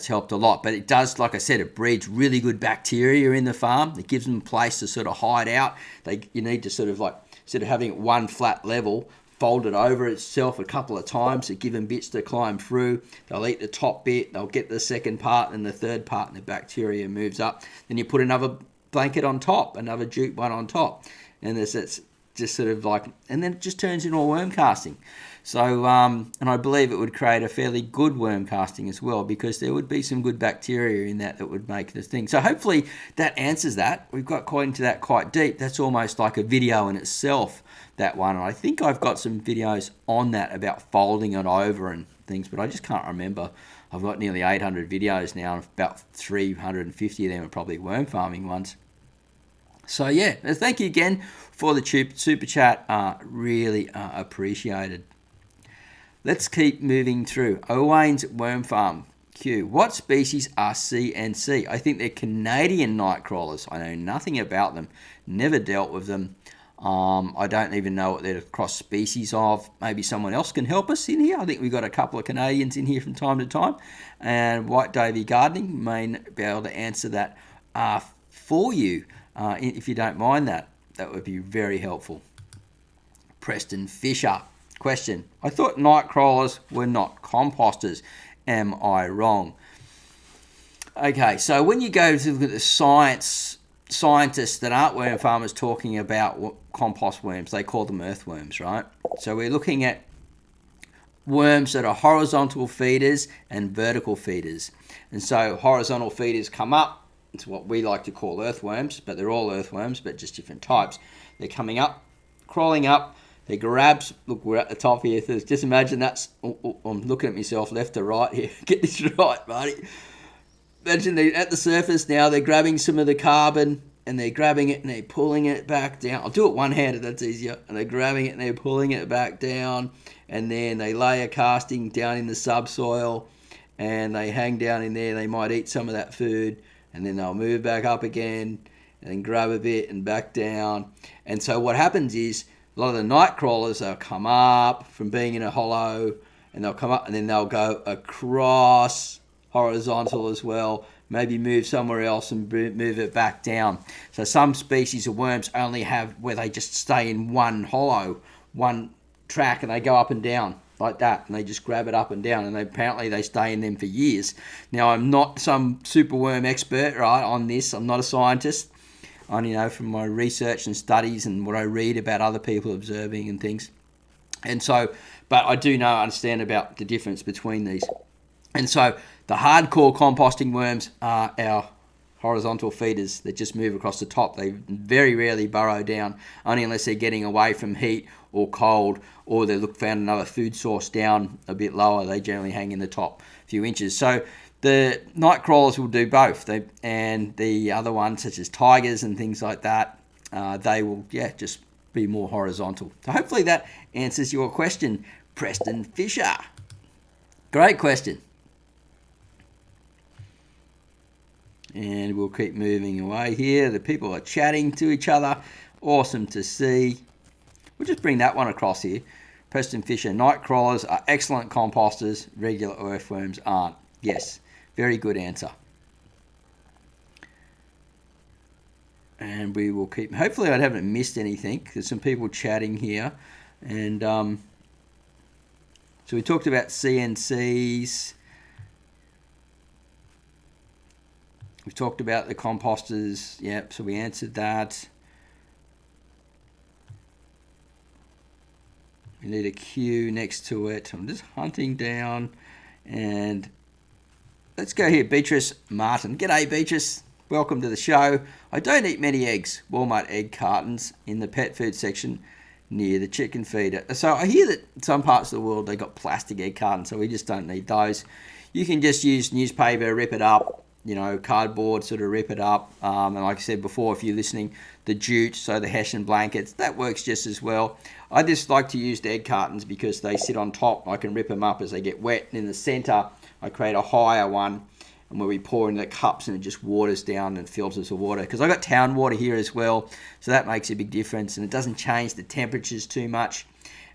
helped a lot. But it does, like I said, it breeds really good bacteria in the farm. It gives them a place to sort of hide out. You need to sort of instead of having it one flat level, fold it over itself a couple of times to give them bits to climb through. They'll eat the top bit, they'll get the second part and the third part, and the bacteria moves up. Then you put another blanket on top, another jute one on top. And it's just sort of and then it just turns into a worm casting. So, and I believe it would create a fairly good worm casting as well, because there would be some good bacteria in that would make the thing. So hopefully that answers that. We've got quite into that quite deep. That's almost like a video in itself, that one. And I think I've got some videos on that about folding it over and things, but I just can't remember. I've got nearly 800 videos now, and about 350 of them are probably worm farming ones. So yeah, thank you again for the super chat. Really appreciated. Let's keep moving through. Owain's Worm Farm. Q. What species are CNC? I think they're Canadian night crawlers. I know nothing about them. Never dealt with them. I don't even know what they're cross species of. Maybe someone else can help us in here. I think we've got a couple of Canadians in here from time to time. And White Davy Gardening may be able to answer that for you, if you don't mind that. That would be very helpful. Preston Fisher. Question. I thought night crawlers were not composters. Am I wrong? Okay, so when you go to look at the scientists that aren't worm farmers talking about what compost worms, they call them earthworms, right? So we're looking at worms that are horizontal feeders and vertical feeders. And so horizontal feeders come up. It's what we like to call earthworms, but they're all earthworms, but just different types. They're coming up, crawling up. They grabs, look, we're at the top here. So just imagine that's, I'm looking at myself left to right here. Get this right, Marty. Imagine they're at the surface now. They're grabbing some of the carbon and they're grabbing it and they're pulling it back down. I'll do it one-handed, that's easier. And they're grabbing it and they're pulling it back down. And then they lay a casting down in the subsoil and they hang down in there. They might eat some of that food and then they'll move back up again and then grab a bit and back down. And so what happens is, a lot of the night crawlers, they'll come up from being in a hollow and they'll come up and then they'll go across horizontal as well, maybe move somewhere else and move it back down. So some species of worms only have where they just stay in one hollow, one track, and they go up and down like that, and they just grab it up and down, and apparently they stay in them for years. Now, I'm not some super worm expert, right, on this. I'm not a scientist. I only know from my research and studies and what I read about other people observing and things. And so, but I do understand about the difference between these. And so the hardcore composting worms are our horizontal feeders that just move across the top. They very rarely burrow down, only unless they're getting away from heat or cold, or they found another food source down a bit lower. They generally hang in the top few inches. So the night crawlers will do both, and the other ones, such as tigers and things like that, they will, just be more horizontal. So hopefully that answers your question, Preston Fisher. Great question. And we'll keep moving away here. The people are chatting to each other. Awesome to see. We'll just bring that one across here. Preston Fisher, night crawlers are excellent composters, regular earthworms aren't. Yes, very good answer. And we will keep, hopefully I haven't missed anything. There's some people chatting here. And so we talked about CNCs. We've talked about the composters. Yep, so we answered that. We need a queue next to it. I'm just hunting down. And let's go here. Beatrice Martin. G'day, Beatrice. Welcome to the show. I don't eat many eggs. Walmart egg cartons in the pet food section near the chicken feeder. So I hear that in some parts of the world they got plastic egg cartons, so we just don't need those. You can just use newspaper, rip it up, cardboard, sort of rip it up. And like I said before, if you're listening, the jute, so the Hessian blankets, that works just as well. I just like to use the egg cartons because they sit on top. I can rip them up as they get wet. And in the center, I create a higher one, and where we pour into the cups and it just waters down and filters the water. Because I got town water here as well, so that makes a big difference, and it doesn't change the temperatures too much.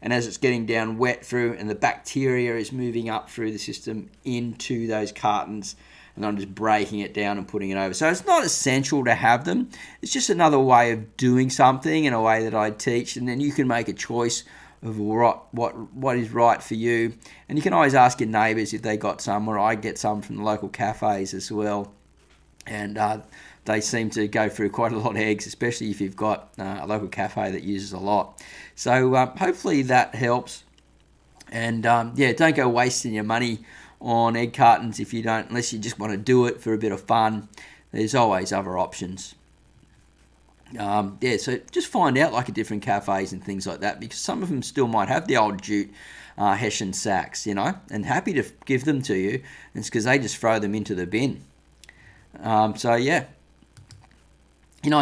And as it's getting down wet through, and the bacteria is moving up through the system into those cartons, and I'm just breaking it down and putting it over. So it's not essential to have them. It's just another way of doing something in a way that I teach, and then you can make a choice of what is right for you. And you can always ask your neighbours if they got some, or I get some from the local cafes as well. And they seem to go through quite a lot of eggs, especially if you've got a local cafe that uses a lot. So hopefully that helps. And don't go wasting your money on egg cartons unless you just want to do it for a bit of fun. There's always other options. So just find out like at different cafes and things like that, because some of them still might have the old jute Hessian sacks, and happy to give them to you. It's because they just throw them into the bin. I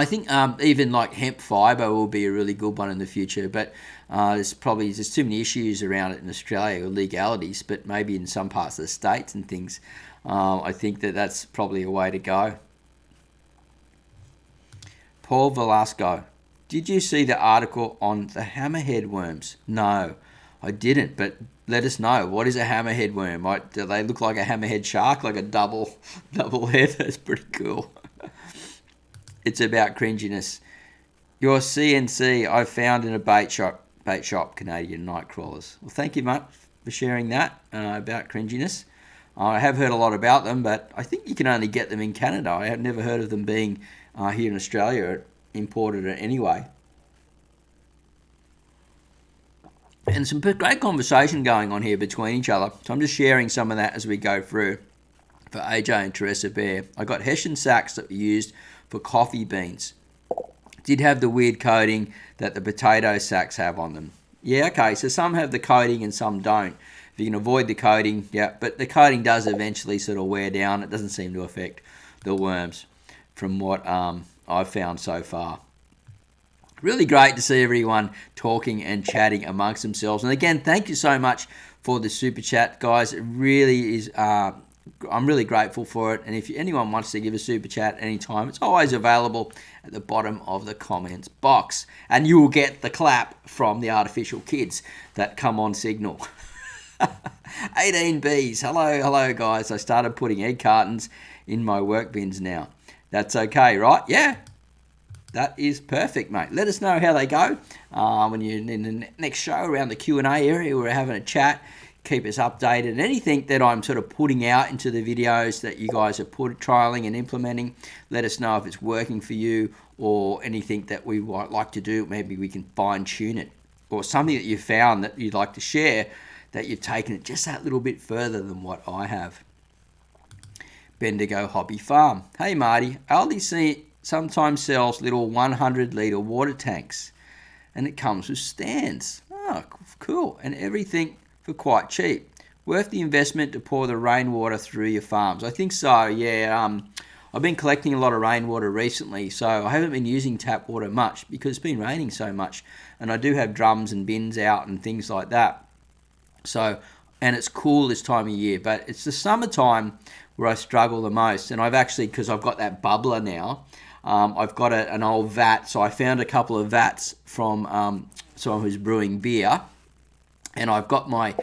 think even like hemp fibre will be a really good one in the future, but there's too many issues around it in Australia with legalities, but maybe in some parts of the States and things, I think that's probably a way to go. Paul Velasco, did you see the article on the hammerhead worms? No, I didn't, but let us know. What is a hammerhead worm? Do they look like a hammerhead shark, like a double head? That's pretty cool. It's about cringiness. Your CNC I found in a bait shop, Canadian night crawlers. Well, thank you much for sharing that about cringiness. I have heard a lot about them, but I think you can only get them in Canada. I have never heard of them being here in Australia, imported anyway. And some great conversation going on here between each other. So I'm just sharing some of that as we go through. For AJ and Teresa Bear, I got Hessian sacks that were used for coffee beans. Did have the weird coating that the potato sacks have on them. Yeah, okay, so some have the coating and some don't. If you can avoid the coating, yeah, but the coating does eventually sort of wear down. It doesn't seem to affect the worms from what I've found so far. Really great to see everyone talking and chatting amongst themselves. And again, thank you so much for the super chat, guys. It really is, I'm really grateful for it. And if anyone wants to give a super chat anytime, it's always available at the bottom of the comments box. And you will get the clap from the artificial kids that come on signal. 18 bees. Hello, guys. I started putting egg cartons in my work bins now. That's okay, right? Yeah. That is perfect, mate. Let us know how they go when you're in the next show around the Q&A area. We're having a chat. Keep us updated. And anything that I'm sort of putting out into the videos that you guys are trialing and implementing, let us know if it's working for you, or anything that we might like to do. Maybe we can fine-tune it, or something that you found that you'd like to share, that you've taken it just that little bit further than what I have. Bendigo Hobby Farm. Hey, Marty. Aldi sometimes sells little 100-litre water tanks, and it comes with stands. Oh, cool. And everything for quite cheap. Worth the investment to pour the rainwater through your farms. I think so, yeah. I've been collecting a lot of rainwater recently, so I haven't been using tap water much because it's been raining so much. And I do have drums and bins out and things like that. So, and it's cool this time of year, but it's the summertime where I struggle the most. And I've actually, because I've got that bubbler now, I've got an old vat. So I found a couple of vats from someone who's brewing beer, And I've got my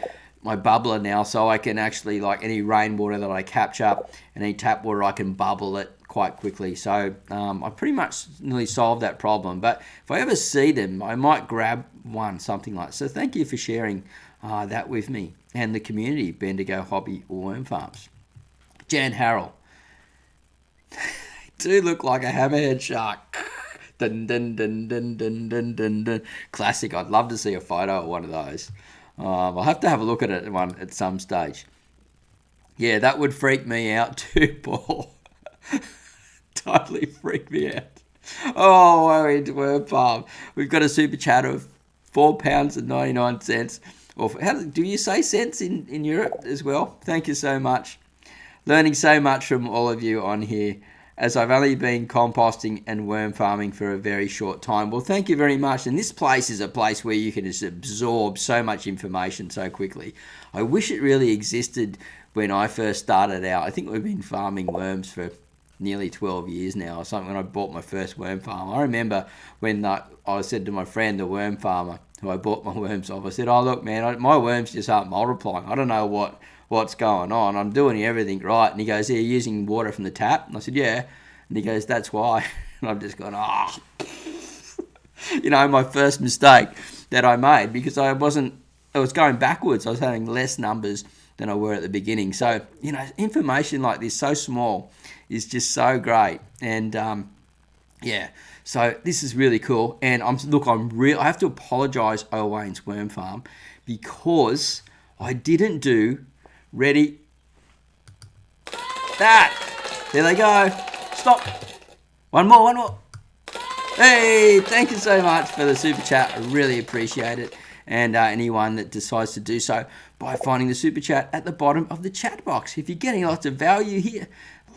bubbler now, so I can actually, like, any rainwater that I capture and any tap water, I can bubble it quite quickly. So I pretty much nearly solved that problem. But if I ever see them, I might grab one, something like that. So thank you for sharing that with me and the community, Bendigo Hobby Worm Farms. Jan Harrell. Do look like a hammerhead shark. Dun, dun, dun, dun, dun, dun, dun, dun. Classic. I'd love to see a photo of one of those. I'll have to have a look at it one at some stage. Yeah, that would freak me out too, Paul. Totally freak me out. Oh, worried worm farm. We've got a super chat of £4.99. Or do you say cents in Europe as well? Thank you so much. Learning so much from all of you on here, as I've only been composting and worm farming for a very short time. Well, thank you very much. And this place is a place where you can just absorb so much information so quickly. I wish it really existed when I first started out. I think we've been farming worms for nearly 12 years now or something, when I bought my first worm farm. I remember when I said to my friend, the worm farmer, who I bought my worms off, I said, oh, look, man, my worms just aren't multiplying. I don't know what's going on. I'm doing everything right. And he goes, are you using water from the tap? And I said, yeah. And he goes, that's why. And I've just gone, my first mistake that I made, because I was going backwards. I was having less numbers than I were at the beginning. So, information like this, so small, is just so great. And, so this is really cool. And I have to apologise, Owain's Worm Farm, because I didn't do ready. There they go. Stop. One more. Hey, thank you so much for the super chat. I really appreciate it. And anyone that decides to do so by finding the super chat at the bottom of the chat box. If you're getting lots of value here,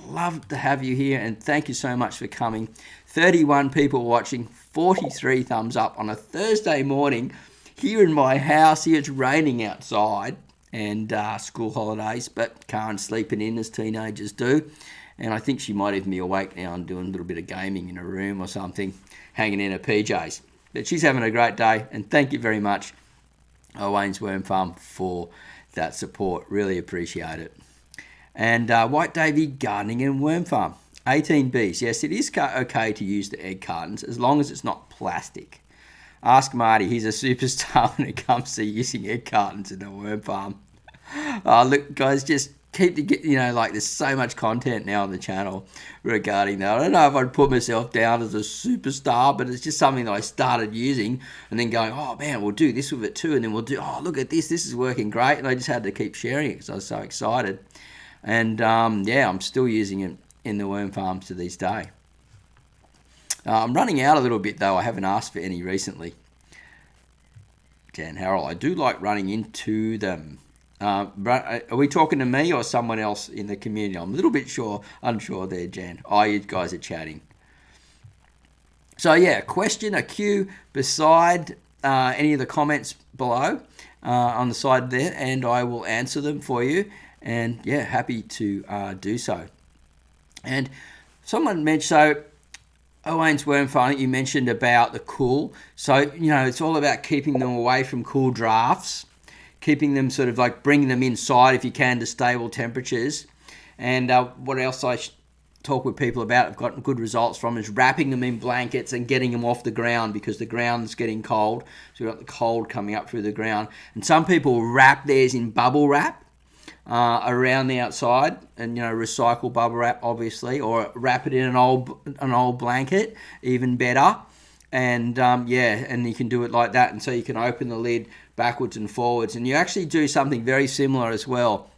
love to have you here. And thank you so much for coming. 31 people watching, 43 thumbs up on a Thursday morning here in my house. Here it's raining outside and school holidays, but Karen's sleeping in as teenagers do. And I think she might even be awake now and doing a little bit of gaming in her room or something, hanging in her PJs. But she's having a great day, and thank you very much, Owain's Worm Farm, for that support. Really appreciate it. And White Davy Gardening and Worm Farm, 18 bees. Yes, it is okay to use the egg cartons as long as it's not plastic. Ask Marty, he's a superstar when it comes to using egg cartons in a worm farm. Look, guys, just keep there's so much content now on the channel regarding that. I don't know if I'd put myself down as a superstar, but it's just something that I started using and then going, oh man, we'll do this with it too. And then we'll do, oh, look at this is working great. And I just had to keep sharing it because I was so excited. And I'm still using it in the worm farms to this day. I'm running out a little bit though. I haven't asked for any recently. Jan Harrell, I do like running into them. Are we talking to me or someone else in the community? I'm a little bit unsure there, Jan. Oh, you guys are chatting. So yeah, a Q beside any of the comments below on the side there, and I will answer them for you. And yeah, happy to do so. And someone mentioned, Owain's Worm Farm, you mentioned about the cool. So, it's all about keeping them away from cool drafts, keeping them sort of like bringing them inside if you can to stable temperatures. And what else I talk with people about, I've gotten good results from, is wrapping them in blankets and getting them off the ground because the ground's getting cold. So we've got the cold coming up through the ground. And some people wrap theirs in bubble wrap around the outside, and recycle bubble wrap obviously, or wrap it in an old blanket, even better. And and you can do it like that, and so you can open the lid backwards and forwards. And you actually do something very similar as well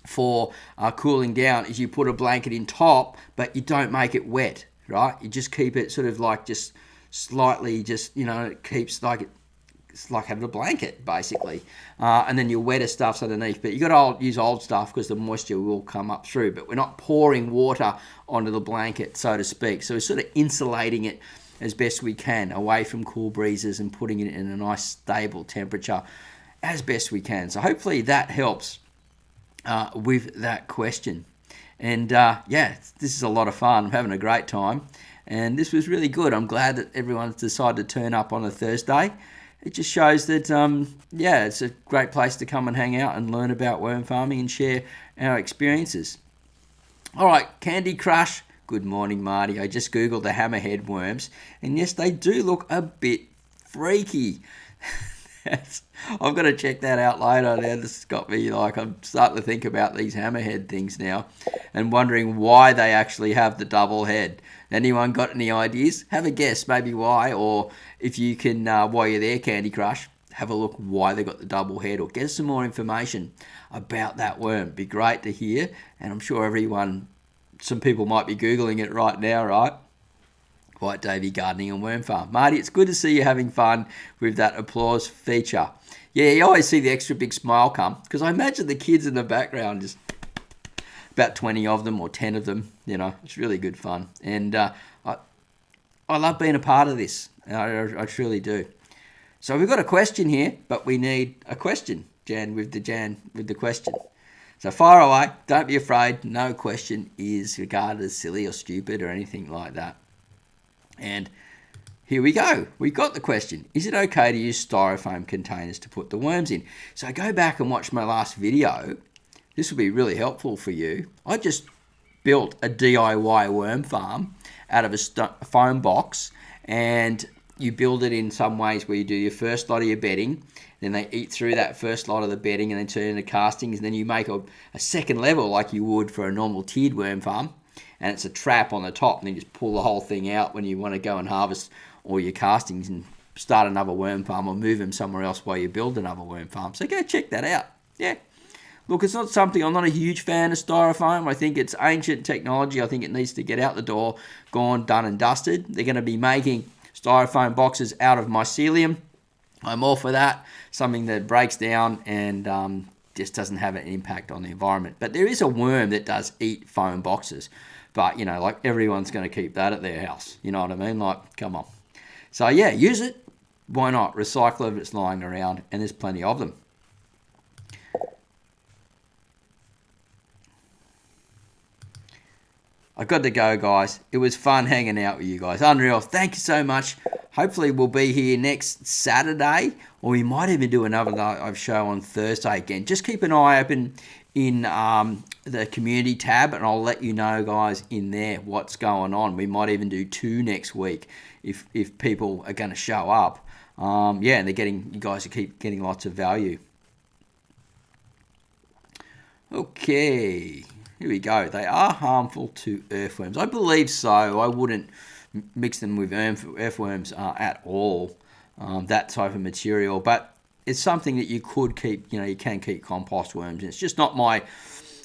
for cooling down, is you put a blanket in top, but you don't make it wet, right? You just keep it sort of like just slightly, it keeps like it's like having a blanket basically, and then your wetter stuff's underneath. But you got to use old stuff because the moisture will come up through. But we're not pouring water onto the blanket, so to speak. So we're sort of insulating it as best we can away from cool breezes and putting it in a nice stable temperature as best we can. So hopefully that helps with that question. And this is a lot of fun. I'm having a great time, and this was really good. I'm glad that everyone's decided to turn up on a Thursday. it just shows that, it's a great place to come and hang out and learn about worm farming and share our experiences. All right, Candy Crush. Good morning, Marty. I just Googled the hammerhead worms, and yes, they do look a bit freaky. I've got to check that out later. Now, this has got me like, I'm starting to think about these hammerhead things now and wondering why they actually have the double head. Anyone got any ideas? Have a guess, maybe why, or if you can, while you're there, Candy Crush, have a look why they got the double head, or get some more information about that worm. Be great to hear, and I'm sure some people might be Googling it right now, right? White Davy Gardening and Worm Farm. Marty, it's good to see you having fun with that applause feature. Yeah, you always see the extra big smile come, because I imagine the kids in the background, just about 20 of them or 10 of them, it's really good fun. And I love being a part of this. I truly do. So we've got a question here, but we need a question, Jan, with the question. So fire away. Don't be afraid. No question is regarded as silly or stupid or anything like that. And here we go. We've got the question. Is it okay to use styrofoam containers to put the worms in? So go back and watch my last video. This will be really helpful for you. I just built a DIY worm farm out of a foam box, and you build it in some ways where you do your first lot of your bedding, then they eat through that first lot of the bedding and then turn into castings, and then you make a second level like you would for a normal tiered worm farm, and it's a trap on the top, and then you just pull the whole thing out when you want to go and harvest all your castings and start another worm farm or move them somewhere else while you build another worm farm. So go check that out. Yeah. Look, it's not something, I'm not a huge fan of styrofoam. I think it's ancient technology. I think it needs to get out the door, gone, done and dusted. They're going to be making styrofoam boxes out of mycelium. I'm all for that. Something that breaks down and just doesn't have an impact on the environment. But there is a worm that does eat foam boxes. But, like everyone's going to keep that at their house. You know what I mean? Like, come on. So, yeah, use it. Why not? Recycle it if it's lying around, and there's plenty of them. I've got to go, guys. It was fun hanging out with you guys. Unreal. Thank you so much. Hopefully we'll be here next Saturday, or we might even do another live show on Thursday again. Just keep an eye open in the community tab, and I'll let you know, guys, in there what's going on. We might even do 2 next week if people are going to show up. And you guys keep getting lots of value. Okay. Here we go. They are harmful to earthworms. I believe so. I wouldn't mix them with earthworms at all, that type of material. But it's something that you could keep, you can keep compost worms. And it's just not my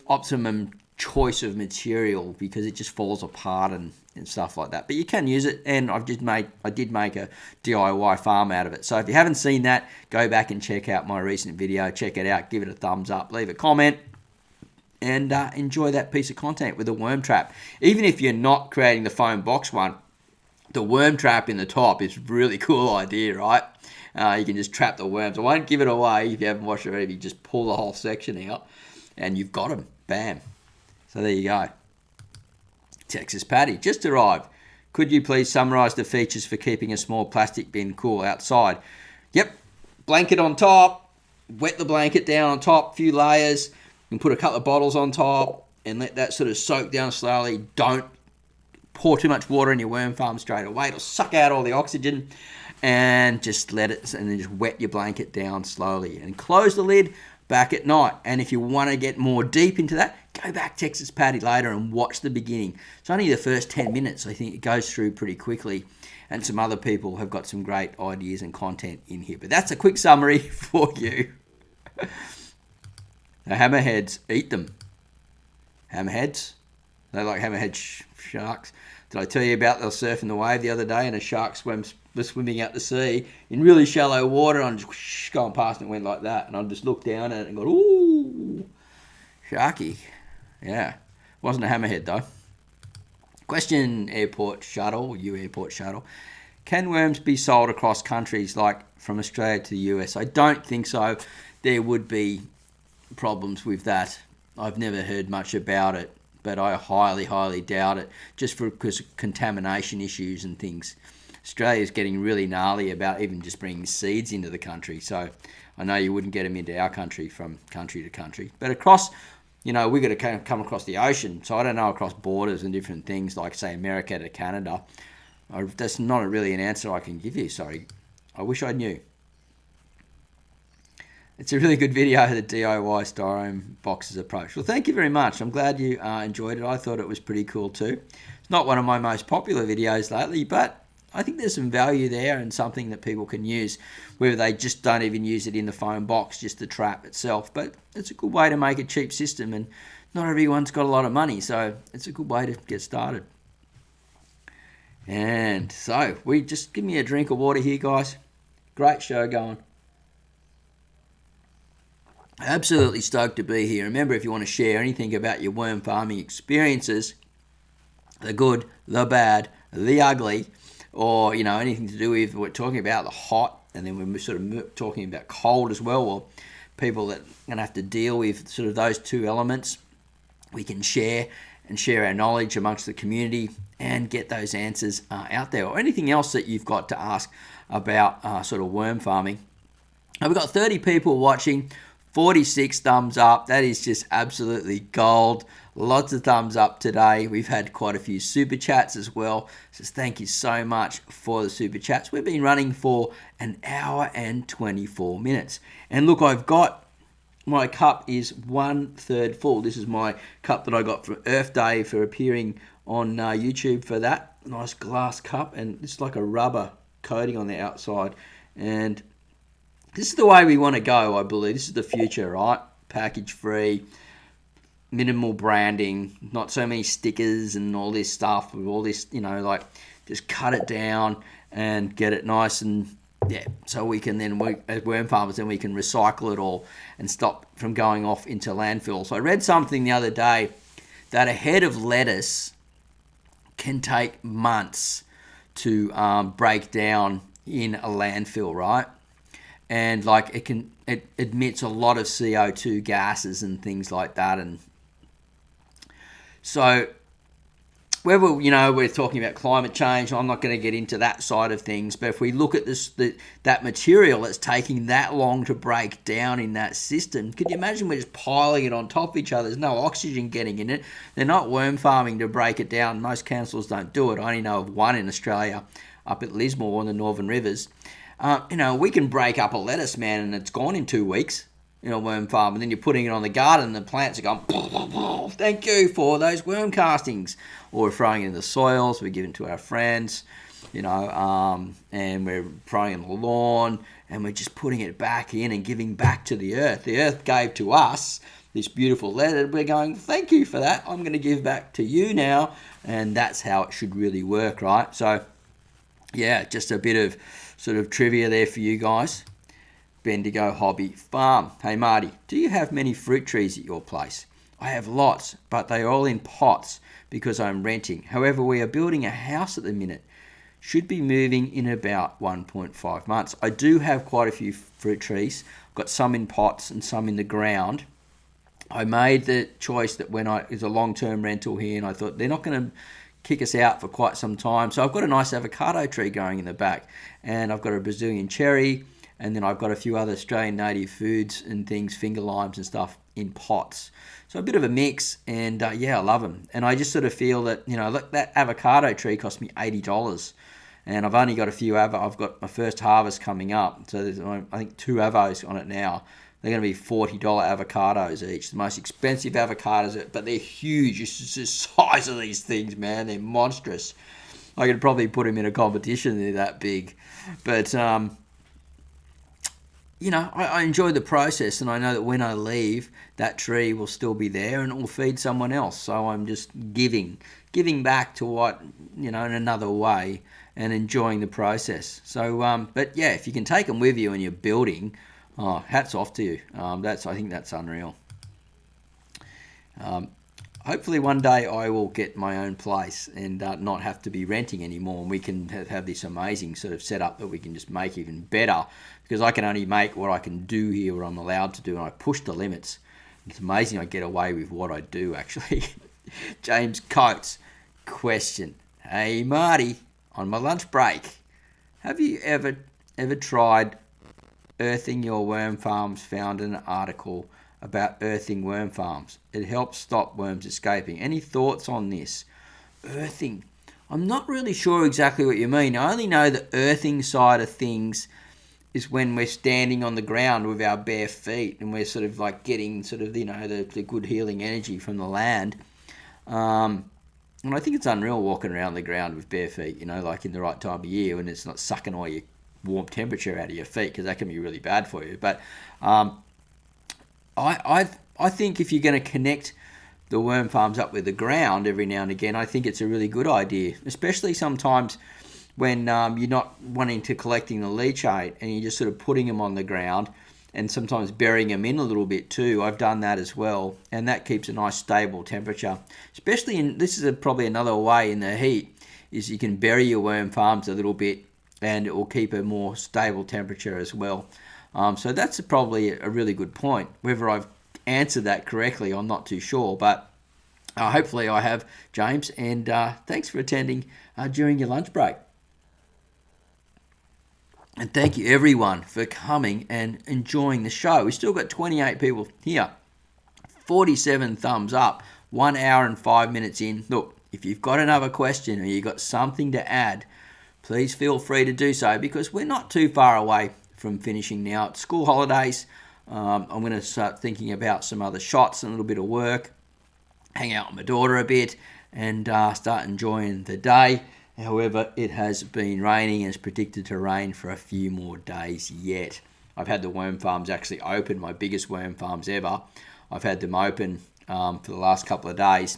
optimum choice of material because it just falls apart and stuff like that. But you can use it, and I did make a DIY farm out of it. So if you haven't seen that, go back and check out my recent video. Check it out. Give it a thumbs up. Leave a comment. And enjoy that piece of content with a worm trap. Even if you're not creating the foam box one, the worm trap in the top is a really cool idea, right? You can just trap the worms. I won't give it away if you haven't watched it already. You just pull the whole section out and you've got them. Bam. So there you go. Texas Patty just arrived. Could you please summarize the features for keeping a small plastic bin cool outside? Yep. Blanket on top. Wet the blanket down on top. Few layers. You can put a couple of bottles on top and let that sort of soak down slowly. Don't pour too much water in your worm farm straight away. It'll suck out all the oxygen, and just let it, and then just wet your blanket down slowly and close the lid back at night. And if you want to get more deep into that, go back Texas Patty later and watch the beginning. It's only the first 10 minutes. I think it goes through pretty quickly, and some other people have got some great ideas and content in here. But that's a quick summary for you. The hammerheads eat them. Hammerheads? They like hammerhead sharks. Did I tell you about they were surfing the wave the other day and a shark was swimming out to sea in really shallow water, and I'm just going past and it went like that, and I just looked down at it and go, ooh, sharky. Yeah. Wasn't a hammerhead though. Question, airport shuttle. Can worms be sold across countries like from Australia to the US? I don't think so. There would be problems with that. I've never heard much about it, but I highly doubt it, just because of contamination issues and things. Australia's getting really gnarly about even just bringing seeds into the country. So I know you wouldn't get them into our country from country to country. But across, we've got to come across the ocean. So I don't know across borders and different things like, say, America to Canada. That's not really an answer I can give you, sorry. I wish I knew. It's a really good video, the DIY styrofoam boxes approach. Well, thank you very much. I'm glad you enjoyed it. I thought it was pretty cool too. It's not one of my most popular videos lately, but I think there's some value there and something that people can use, whether they just don't even use it in the foam box, just the trap itself. But it's a good way to make a cheap system, and not everyone's got a lot of money, so it's a good way to get started. And so, we just give me a drink of water here, guys. Great show going. Absolutely stoked to be here. Remember, if you want to share anything about your worm farming experiences, the good, the bad, the ugly, or anything to do with, we're talking about the hot, and then we're sort of talking about cold as well, or people that are going to have to deal with sort of those two elements, we can share our knowledge amongst the community and get those answers out there, or anything else that you've got to ask about sort of worm farming. Now, we've got 30 people watching. 46 thumbs up. That is just absolutely gold. Lots of thumbs up today. We've had quite a few super chats as well. So thank you so much for the super chats. We've been running for an hour and 24 minutes. And look, I've got my cup is 1/3 full. This is my cup that I got for Earth Day for appearing on YouTube for that. Nice glass cup, and it's like a rubber coating on the outside. And this is the way we want to go, I believe. This is the future, right? Package free, minimal branding, not so many stickers and all this stuff, with all this, just cut it down and get it nice and, so we can then, as worm farmers, then we can recycle it all and stop from going off into landfill. So I read something the other day that a head of lettuce can take months to break down in a landfill, right? And it emits a lot of CO2 gases and things like that. And so whether, we're talking about climate change, I'm not going to get into that side of things. But if we look at that material that's taking that long to break down in that system, could you imagine we're just piling it on top of each other? There's no oxygen getting in it. They're not worm farming to break it down. Most councils don't do it. I only know of one in Australia up at Lismore on the Northern Rivers. We can break up a lettuce, man, and it's gone in 2 weeks, worm farm. And then you're putting it on the garden, and the plants are going, thank you for those worm castings. Or we're throwing it in the soils, we're giving it to our friends, and we're throwing it in the lawn, and we're just putting it back in and giving back to the earth. The earth gave to us this beautiful letter. We're going, thank you for that. I'm going to give back to you now. And that's how it should really work, right? So, just a bit of sort of trivia there for you guys. Bendigo Hobby Farm. Hey Marty, do you have many fruit trees at your place? I have lots, but they are all in pots because I'm renting. However, we are building a house at the minute. Should be moving in about 1.5 months. I do have quite a few fruit trees. I've got some in pots and some in the ground. I made the choice that it's a long-term rental here, and I thought they're not going to kick us out for quite some time. So I've got a nice avocado tree going in the back, and I've got a Brazilian cherry, and then I've got a few other Australian native foods and things, finger limes and stuff in pots. So a bit of a mix, and I love them. And I just sort of feel that, look, that avocado tree cost me $80, and I've only got a few I've got my first harvest coming up. So there's, I think, 2 avos on it now. They're going to be $40 avocados each. The most expensive avocados, but they're huge. It's just the size of these things, man. They're monstrous. I could probably put them in a competition. They're that big. But, I enjoy the process, and I know that when I leave, that tree will still be there and it will feed someone else. So I'm just giving back to what, in another way, and enjoying the process. So, if you can take them with you and you're building, hats off to you. I think that's unreal. Hopefully one day I will get my own place and not have to be renting anymore, and we can have this amazing sort of setup that we can just make even better, because I can only make what I can do here, what I'm allowed to do, and I push the limits. It's amazing I get away with what I do, actually. James Coates, question. Hey Marty, on my lunch break, Have you ever tried earthing your worm farms? Found an article about earthing worm farms. It helps stop worms escaping. Any thoughts on this? Earthing. I'm not really sure exactly what you mean. I only know the earthing side of things is when we're standing on the ground with our bare feet and we're sort of like getting sort of, the good healing energy from the land. And I think it's unreal walking around the ground with bare feet, like in the right time of year when it's not sucking all your warm temperature out of your feet, because that can be really bad for you. But I think if you're going to connect the worm farms up with the ground every now and again, I think it's a really good idea, especially sometimes when you're not wanting to collecting the leachate and you're just sort of putting them on the ground and sometimes burying them in a little bit too. I've done that as well, and that keeps a nice stable temperature. Especially this is probably another way in the heat, is you can bury your worm farms a little bit and it will keep a more stable temperature as well. So that's probably a really good point. Whether I've answered that correctly, I'm not too sure, but hopefully I have, James, and thanks for attending during your lunch break. And thank you everyone for coming and enjoying the show. We've still got 28 people here, 47 thumbs up, 1 hour and 5 minutes in. Look, if you've got another question or you've got something to add, please feel free to do so, because we're not too far away from finishing now. It's school holidays. I'm going to start thinking about some other shots and a little bit of work, hang out with my daughter a bit, and start enjoying the day. However, it has been raining and it's predicted to rain for a few more days yet. I've had the worm farms actually open, my biggest worm farms ever. I've had them open for the last couple of days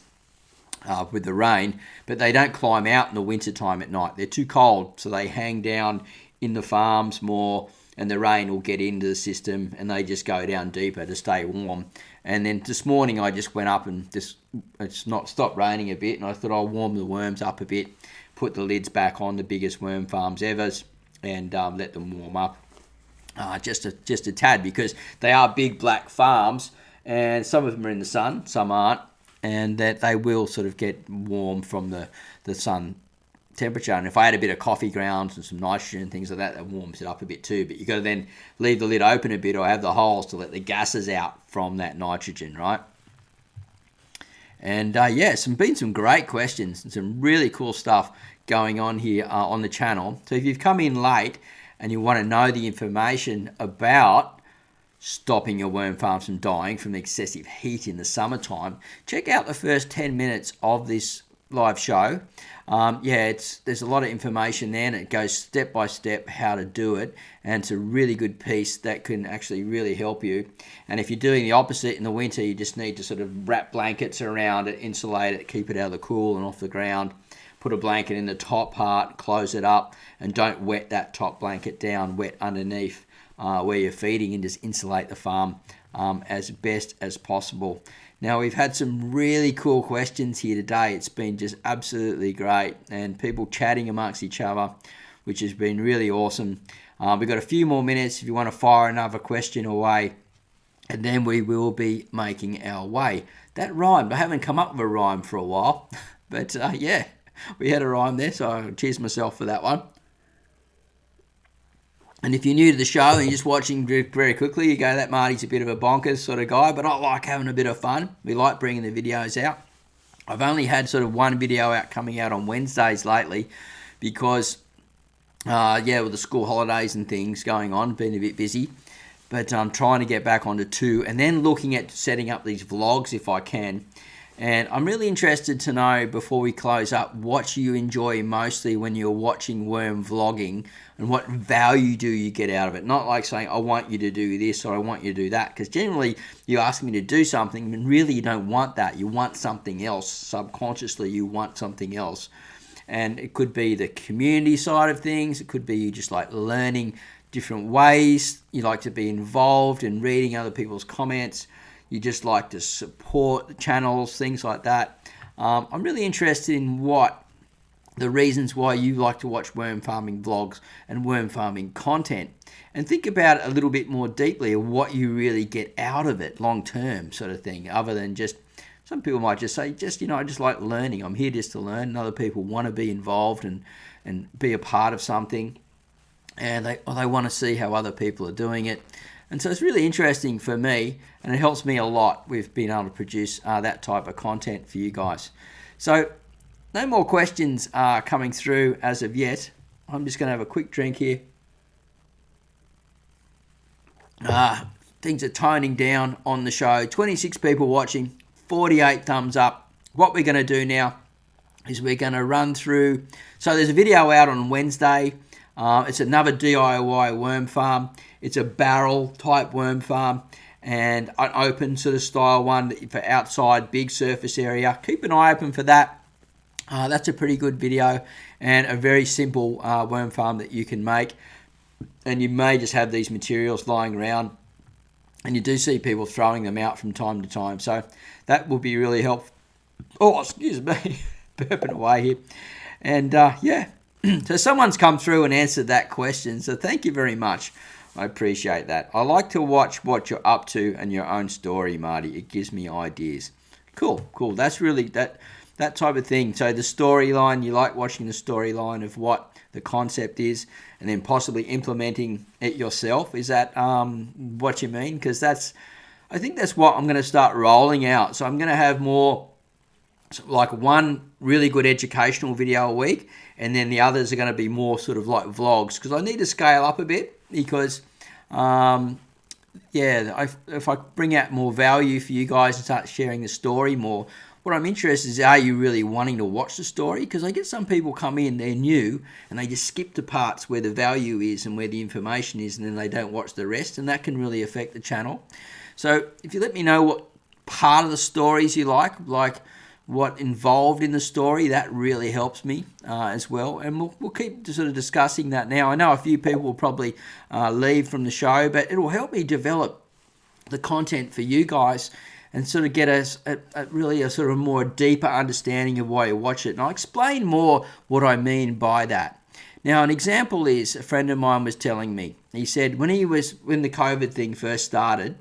with the rain, but they don't climb out in the winter time at night. They're too cold, so they hang down in the farms more, and the rain will get into the system and they just go down deeper to stay warm. And then this morning I just went up and it's not stopped raining a bit, and I thought I'll warm the worms up a bit, put the lids back on the biggest worm farms ever, and let them warm up just a tad, because they are big black farms and some of them are in the sun, some aren't, and that they will sort of get warm from the sun temperature. And if I add a bit of coffee grounds and some nitrogen and things like that, that warms it up a bit too. But you've got to then leave the lid open a bit or have the holes to let the gases out from that nitrogen, right? And been some great questions and some really cool stuff going on here on the channel. So if you've come in late and you want to know the information about stopping your worm farms from dying from the excessive heat in the summertime, check out the first 10 minutes of this live show. There's a lot of information there, and it goes step by step how to do it, and it's a really good piece that can actually really help you. And if you're doing the opposite in the winter, you just need to sort of wrap blankets around it, insulate it, keep it out of the cool and off the ground. Put a blanket in the top part, close it up, and don't wet that top blanket down, wet underneath where you're feeding, and just insulate the farm as best as possible. Now, we've had some really cool questions here today. It's been just absolutely great, and people chatting amongst each other, which has been really awesome. We've got a few more minutes if you want to fire another question away, and then we will be making our way. That rhymed. I haven't come up with a rhyme for a while, but we had a rhyme there, so I cheers myself for that one. And if you're new to the show and you're just watching very quickly, you go, that Marty's a bit of a bonkers sort of guy, but I like having a bit of fun. We like bringing the videos out. I've only had sort of one video coming out on Wednesdays lately because, with the school holidays and things going on, been a bit busy. But I'm trying to get back onto 2 and then looking at setting up these vlogs if I can. And I'm really interested to know, before we close up, what you enjoy mostly when you're watching worm vlogging, and what value do you get out of it. Not like saying, I want you to do this or I want you to do that, because generally you ask me to do something and really you don't want that. You want something else. Subconsciously you want something else. And it could be the community side of things. It could be you just like learning different ways. You like to be involved in reading other people's comments. You just like to support the channels, things like that. I'm really interested in what the reasons why you like to watch worm farming vlogs and worm farming content, and think about it a little bit more deeply of what you really get out of it long term, sort of thing, other than just, some people might just say, I just like learning. I'm here just to learn, and other people want to be involved and be a part of something. and they want to see how other people are doing it. And so it's really interesting for me, and it helps me a lot with being able to produce that type of content for you guys. So no more questions are coming through as of yet. I'm just going to have a quick drink here. Things are toning down on the show. 26 people watching, 48 thumbs up. What we're going to do now is we're going to run through. So there's a video out on Wednesday. It's another DIY worm farm. It's a barrel type worm farm and an open sort of style one for outside, big surface area. Keep an eye open for that. That's a pretty good video and a very simple worm farm that you can make. And you may just have these materials lying around, and you do see people throwing them out from time to time. So that will be really helpful. Oh, excuse me, burping away here. And yeah, so someone's come through and answered that question. So thank you very much. I appreciate that. I like to watch what you're up to and your own story, Marty. It gives me ideas. Cool. That's really that type of thing. So the storyline, you like watching the storyline of what the concept is and then possibly implementing it yourself. Is that what you mean? Because I think that's what I'm going to start rolling out. So I'm going to have more like one really good educational video a week, and then the others are going to be more sort of like vlogs, because I need to scale up a bit because if I bring out more value for you guys and start sharing the story more, what I'm interested is, are you really wanting to watch the story? Because I get some people come in, they're new, and they just skip the parts where the value is and where the information is, and then they don't watch the rest, and that can really affect the channel. So if you let me know what part of the stories you like what involved in the story, that really helps me as well. And we'll keep sort of discussing that now. I know a few people will probably leave from the show, but it will help me develop the content for you guys and sort of get us really a sort of more deeper understanding of why you watch it. And I'll explain more what I mean by that. Now, an example is a friend of mine was telling me, he said when the COVID thing first started,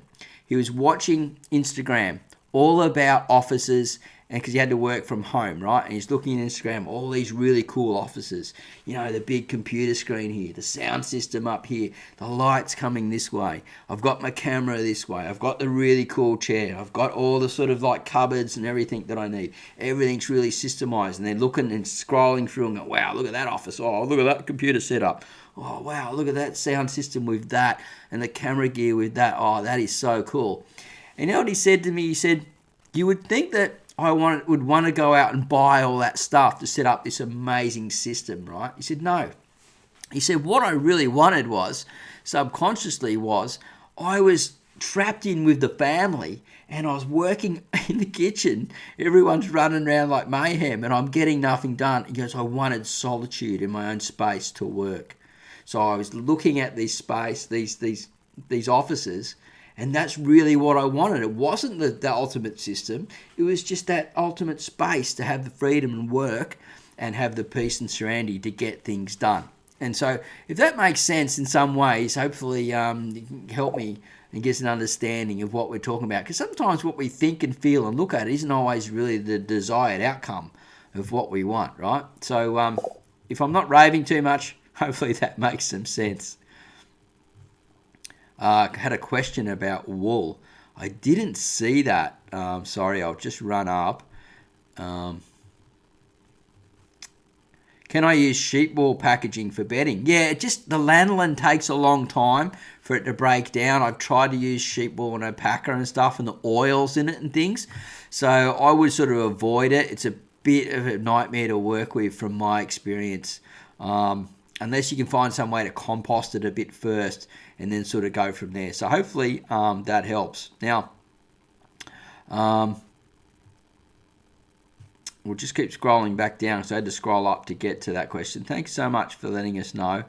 he was watching Instagram all about offices, and because he had to work from home, right? And he's looking at Instagram, all these really cool offices. You know, the big computer screen here, the sound system up here, the lights coming this way. I've got my camera this way. I've got the really cool chair. I've got all the sort of like cupboards and everything that I need. Everything's really systemized. And they're looking and scrolling through and go, wow, look at that office. Oh, look at that computer setup. Oh, wow, look at that sound system with that and the camera gear with that. Oh, that is so cool. And you know what he said to me? He said, you would think that I would want to go out and buy all that stuff to set up this amazing system, right? He said, no. He said, what I really wanted was, subconsciously was, I was trapped in with the family and I was working in the kitchen. Everyone's running around like mayhem and I'm getting nothing done. He goes, I wanted solitude in my own space to work. So I was looking at this space, these offices, and that's really what I wanted. It wasn't the ultimate system. It was just that ultimate space to have the freedom and work and have the peace and serenity to get things done. And so if that makes sense in some ways, hopefully you can help me and get an understanding of what we're talking about. Because sometimes what we think and feel and look at isn't always really the desired outcome of what we want, right? So if I'm not raving too much, hopefully that makes some sense. Had a question about wool. I didn't see that. Sorry, I'll just run up. Can I use sheep wool packaging for bedding? Yeah, the lanolin takes a long time for it to break down. I've tried to use sheep wool and alpaca and stuff and the oils in it and things. So I would sort of avoid it. It's a bit of a nightmare to work with from my experience. Unless you can find some way to compost it a bit first and then sort of go from there. So hopefully that helps. Now, we'll just keep scrolling back down. So I had to scroll up to get to that question. Thanks so much for letting us know.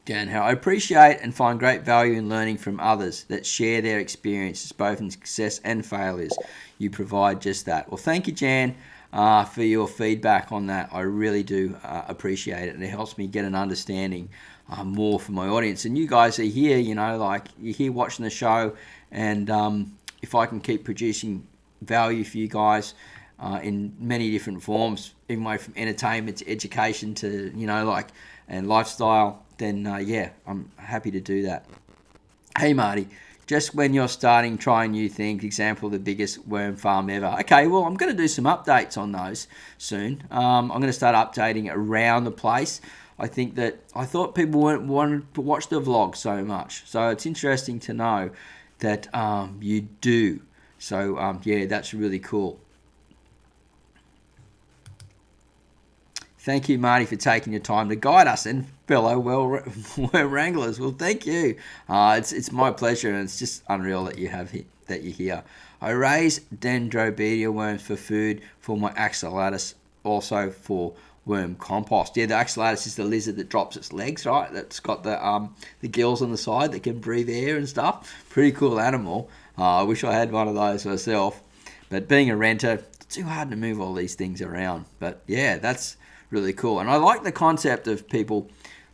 Dan, how I appreciate and find great value in learning from others that share their experiences, both in success and failures. You provide just that. Well, thank you, Jan, for your feedback on that. I really do appreciate it, and it helps me get an understanding more for my audience. And you guys are here, like you're here watching the show, and if I can keep producing value for you guys in many different forms, even way from entertainment to education to, and lifestyle, then yeah, I'm happy to do that. Hey Marty, just when you're starting trying new things, example, the biggest worm farm ever. Okay, well, I'm going to do some updates on those soon. I'm going to start updating around the place. I thought people weren't wanting to watch the vlog so much. So it's interesting to know that you do. So yeah, that's really cool. Thank you, Marty, for taking your time to guide us and fellow worm wranglers. Well, thank you. It's my pleasure, and it's just unreal that you're here. I raise Dendrobedia worms for food for my axolotls, also for worm compost. Yeah, the axolotls is the lizard that drops its legs, right? That's got the gills on the side that can breathe air and stuff. Pretty cool animal. I wish I had one of those myself. But being a renter, it's too hard to move all these things around. But yeah, that's really cool. And I like the concept of people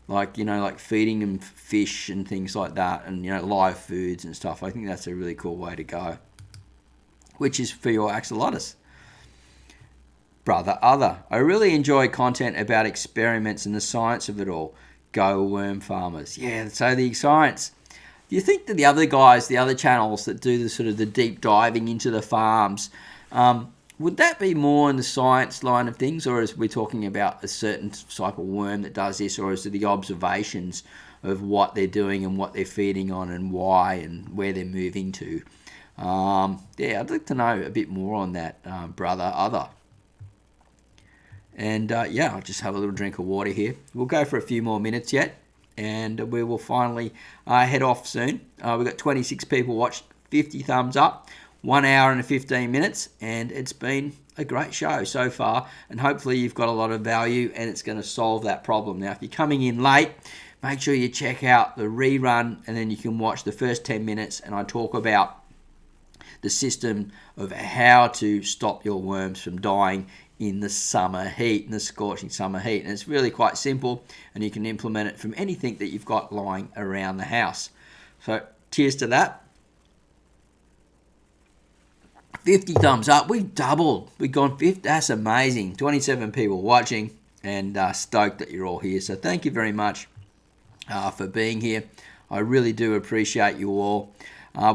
like feeding them fish and things like that, and live foods and stuff. I think that's a really cool way to go, which is for your axolotls. Brother other, I really enjoy content about experiments and the science of it all. Go worm farmers. Yeah, so the science. Do you think that the other guys, the other channels that do the sort of the deep diving into the farms, would that be more in the science line of things, or is we talking about a certain type of worm that does this, or is it the observations of what they're doing and what they're feeding on and why and where they're moving to? Yeah, I'd like to know a bit more on that, brother other. And yeah, I'll just have a little drink of water here. We'll go for a few more minutes yet, and we will finally head off soon. We've got 26 people watched, 50 thumbs up. 1 hour and 15 minutes, and it's been a great show so far, and hopefully you've got a lot of value and it's going to solve that problem. Now, if you're coming in late, make sure you check out the rerun, and then you can watch the first 10 minutes, and I talk about the system of how to stop your worms from dying in the summer heat, in the scorching summer heat. And it's really quite simple, and you can implement it from anything that you've got lying around the house. So cheers to that. 50 thumbs up. We've doubled. We've gone 50. That's amazing. 27 people watching, and stoked that you're all here. So thank you very much for being here. I really do appreciate you all.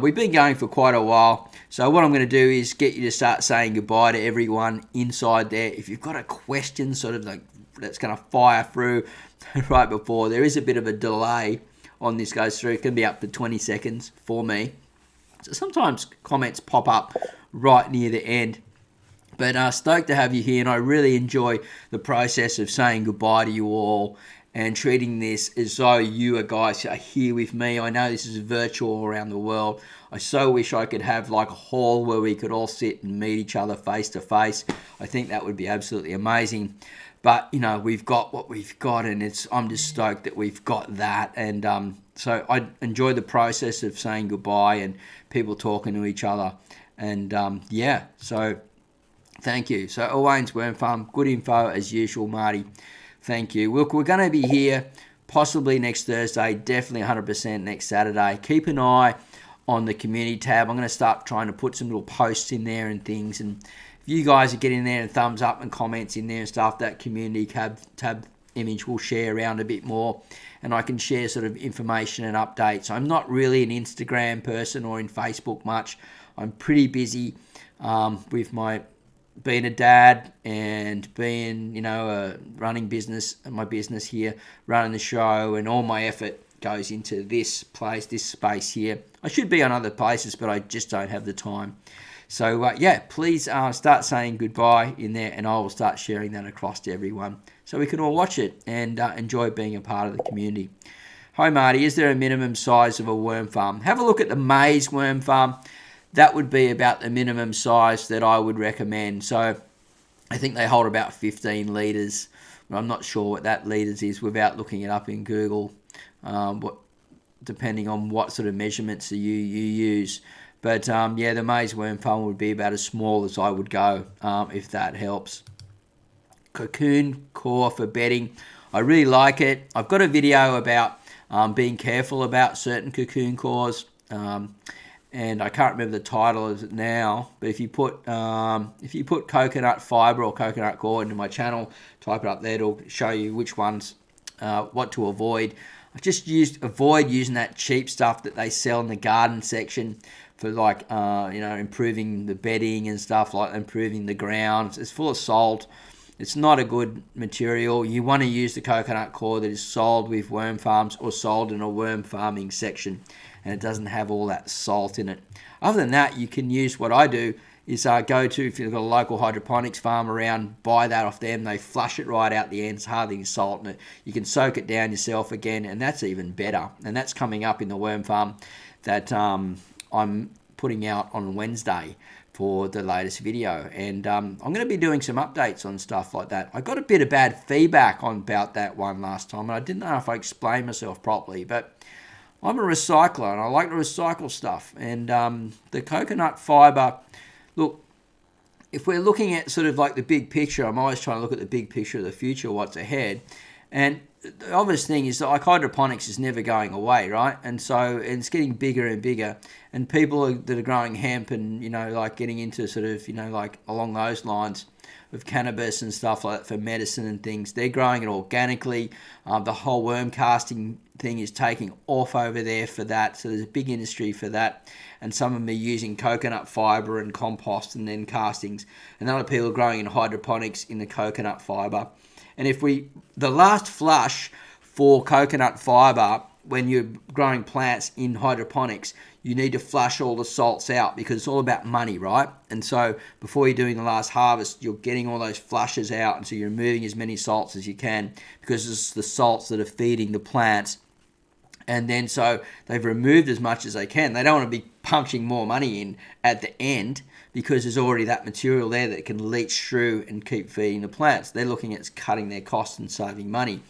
We've been going for quite a while. So what I'm going to do is get you to start saying goodbye to everyone inside there. If you've got a question sort of like that's going to fire through right before, there is a bit of a delay on this goes through. It can be up to 20 seconds for me. So sometimes comments pop up right near the end. But stoked to have you here, and I really enjoy the process of saying goodbye to you all and treating this as though you guys are here with me. I know this is virtual around the world. I so wish I could have like a hall where we could all sit and meet each other face to face. I think that would be absolutely amazing. But, we've got what we've got, and I'm just stoked that we've got that. And so I enjoy the process of saying goodbye and people talking to each other. And yeah, so thank you. So Owain's Worm Farm, good info as usual, Marty. Thank you. Look, we're going to be here possibly next Thursday, definitely 100% next Saturday. Keep an eye on the community tab. I'm going to start trying to put some little posts in there and things. And if you guys are getting there and thumbs up and comments in there and stuff, that community tab image will share around a bit more. And I can share sort of information and updates. I'm not really an Instagram person or in Facebook much. I'm pretty busy with being a dad and being, running my business here, running the show, and all my effort goes into this space here. I should be on other places, but I just don't have the time. So, yeah, please start saying goodbye in there, and I will start sharing that across to everyone so we can all watch it and enjoy being a part of the community. Hi, Marty. Is there a minimum size of a worm farm? Have a look at the Maze Worm Farm. That would be about the minimum size that I would recommend. So I think they hold about 15 litres. But I'm not sure what that litres is without looking it up in Google, depending on what sort of measurements you use. But yeah, the Maze Worm Farm would be about as small as I would go, if that helps. Cocoon core for bedding. I really like it. I've got a video about being careful about certain cocoon cores. And I can't remember the title of it now, but if you put coconut fibre or coconut core into my channel, type it up there, it'll show you which ones what to avoid. I just avoid using that cheap stuff that they sell in the garden section for like improving the bedding and stuff, like improving the ground. It's full of salt. It's not a good material. You want to use the coconut coir that is sold with worm farms or sold in a worm farming section, and it doesn't have all that salt in it. Other than that, you can use what I do is go to, if you've got a local hydroponics farm around, buy that off them. They flush it right out the end. It's hardly any salt in it. You can soak it down yourself again, and that's even better. And that's coming up in the worm farm that I'm putting out on Wednesday for the latest video. And I'm going to be doing some updates on stuff like that. I got a bit of bad feedback about that one last time, and I didn't know if I explained myself properly, but I'm a recycler, and I like to recycle stuff. And the coconut fiber, look, if we're looking at sort of like the big picture, I'm always trying to look at the big picture of the future, what's ahead. And the obvious thing is that like hydroponics is never going away, right? And so it's getting bigger and bigger. And people that are growing hemp and, like getting into sort of, like along those lines of cannabis and stuff like that for medicine and things, they're growing it organically. The whole worm casting thing is taking off over there for that. So there's a big industry for that. And some of them are using coconut fiber and compost and then castings. And other people are growing in hydroponics in the coconut fiber. And the last flush for coconut fiber, when you're growing plants in hydroponics, you need to flush all the salts out because it's all about money, right? And so before you're doing the last harvest, you're getting all those flushes out. And so you're removing as many salts as you can because it's the salts that are feeding the plants. And then so they've removed as much as they can. They don't want to be punching more money in at the end because there's already that material there that can leach through and keep feeding the plants. They're looking at cutting their costs and saving money.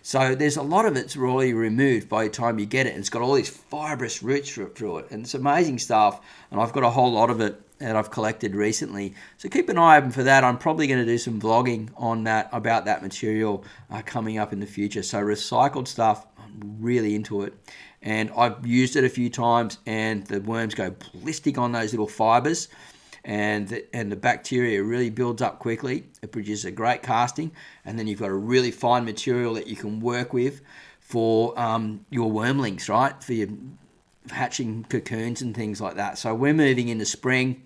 So there's a lot of it's already removed by the time you get it. And it's got all these fibrous roots through it. And it's amazing stuff. And I've got a whole lot of it that I've collected recently. So keep an eye open for that. I'm probably going to do some vlogging on that, about that material coming up in the future. So recycled stuff, I'm really into it. And I've used it a few times and the worms go ballistic on those little fibers. And the bacteria really builds up quickly. It produces a great casting, and then you've got a really fine material that you can work with for your wormlings, right? For your hatching cocoons and things like that. So we're moving into spring.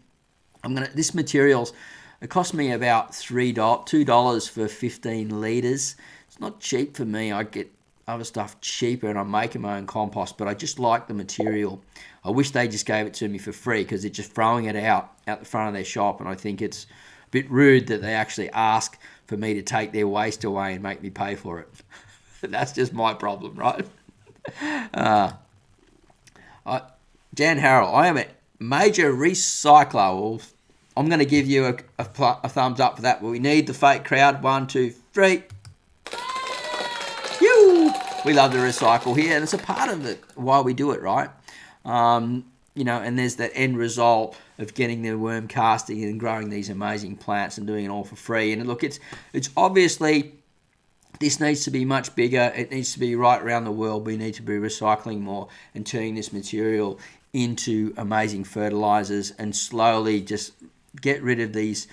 This materials, it cost me about $2 for 15 litres. It's not cheap for me. I get other stuff cheaper and I'm making my own compost, but I just like the material. I wish they just gave it to me for free because they're just throwing it out the front of their shop, and I think it's a bit rude that they actually ask for me to take their waste away and make me pay for it. That's just my problem, right? Jan Harrell, I am a major recycler. Well, I'm going to give you a thumbs up for that. But we need the fake crowd. 1, 2, 3. We love to recycle here, and it's a part of it why we do it, right? And there's that end result of getting the worm casting and growing these amazing plants and doing it all for free. And look, it's obviously this needs to be much bigger. It needs to be right around the world. We need to be recycling more and turning this material into amazing fertilizers and slowly just get rid of these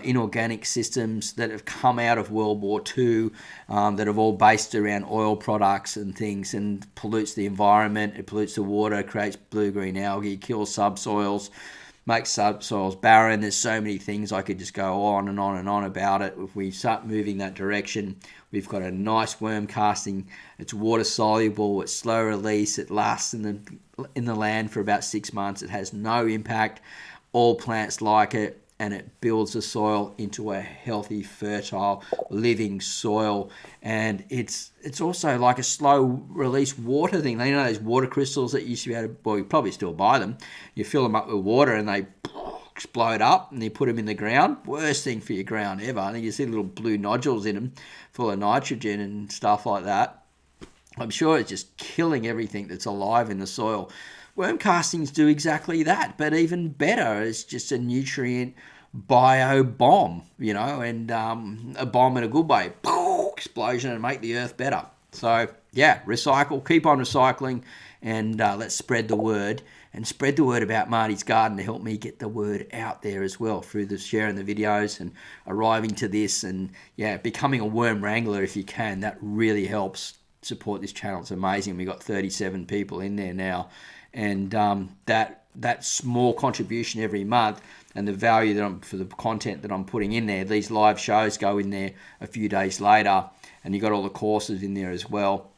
inorganic systems that have come out of World War II that have all based around oil products and things, and pollutes the environment. It pollutes the water, creates blue-green algae, kills subsoils, makes subsoils barren. There's so many things I could just go on and on and on about it. If we start moving that direction, we've got a nice worm casting. It's water soluble, it's slow release, it lasts in the land for about 6 months. It has no impact. All plants like it. And it builds the soil into a healthy, fertile, living soil. And it's also like a slow release water thing. You know those water crystals that you used to be able to, well, you probably still buy them. You fill them up with water and they explode up and you put them in the ground. Worst thing for your ground ever. I think you see little blue nodules in them full of nitrogen and stuff like that. I'm sure it's just killing everything that's alive in the soil. Worm castings do exactly that, but even better. It's just a nutrient bio bomb, and a bomb in a good way. Explosion and make the earth better. So, yeah, recycle, keep on recycling, and let's spread the word and spread the word about Marty's Garden to help me get the word out there as well through the sharing the videos and arriving to this, and becoming a worm wrangler if you can. That really helps support this channel. It's amazing. We got 37 people in there now, and that small contribution every month and the value for the content that I'm putting in there. These live shows go in there a few days later, and you got all the courses in there as well.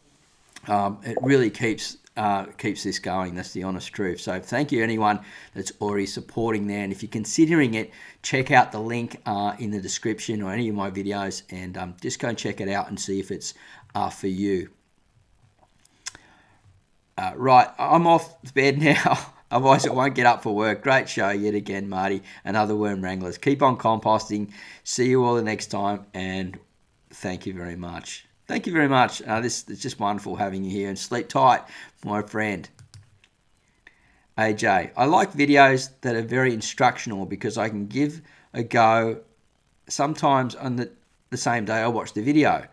It really keeps this going. That's the honest truth. So thank you anyone that's already supporting there, and if you're considering it, check out the link in the description or any of my videos, and just go and check it out and see if it's for you. Right, I'm off to bed now. Otherwise I won't get up for work. Great show yet again, Marty and other worm wranglers. Keep on composting. See you all the next time, and thank you very much. Thank you very much. It's just wonderful having you here, and sleep tight, my friend. AJ, I like videos that are very instructional because I can give a go sometimes on the same day I watch the video.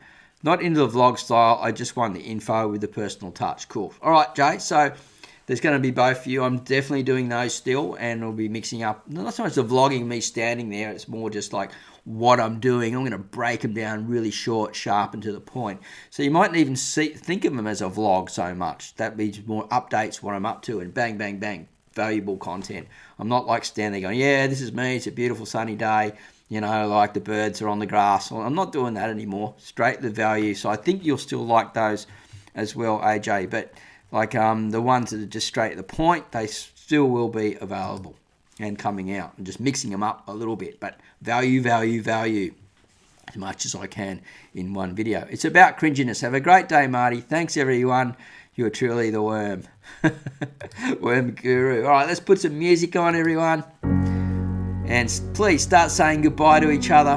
Not into the vlog style, I just want the info with the personal touch. Cool. All right, Jay, so there's going to be both for you. I'm definitely doing those still, and we'll be mixing up, not so much the vlogging, me standing there, it's more just like what I'm doing. I'm going to break them down really short, sharp, and to the point. So you mightn't even think of them as a vlog so much. That means more updates, what I'm up to, and bang, bang, bang, valuable content. I'm not like standing there going, yeah, this is me, it's a beautiful sunny day, you know, like the birds are on the grass. Well, I'm not doing that anymore. Straight to the value. So I think you'll still like those as well, AJ. But like the ones that are just straight to the point, they still will be available and coming out. I'm just mixing them up a little bit. But value, value, value as much as I can in one video. It's about cringiness. Have a great day, Marty. Thanks, everyone. You are truly the worm. Worm guru. All right, let's put some music on, everyone. And please start saying goodbye to each other.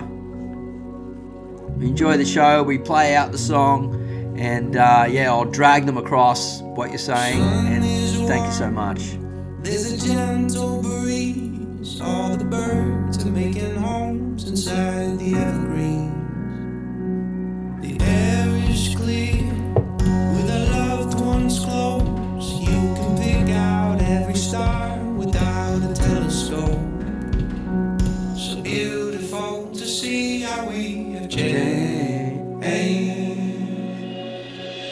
Enjoy the show. We play out the song. And I'll drag them across what you're saying. And thank you so much. There's a gentle breeze. All the birds are making homes inside the evergreens. The air is clear with our loved ones close. You can pick out every star without a telescope. So beautiful to see how we have changed.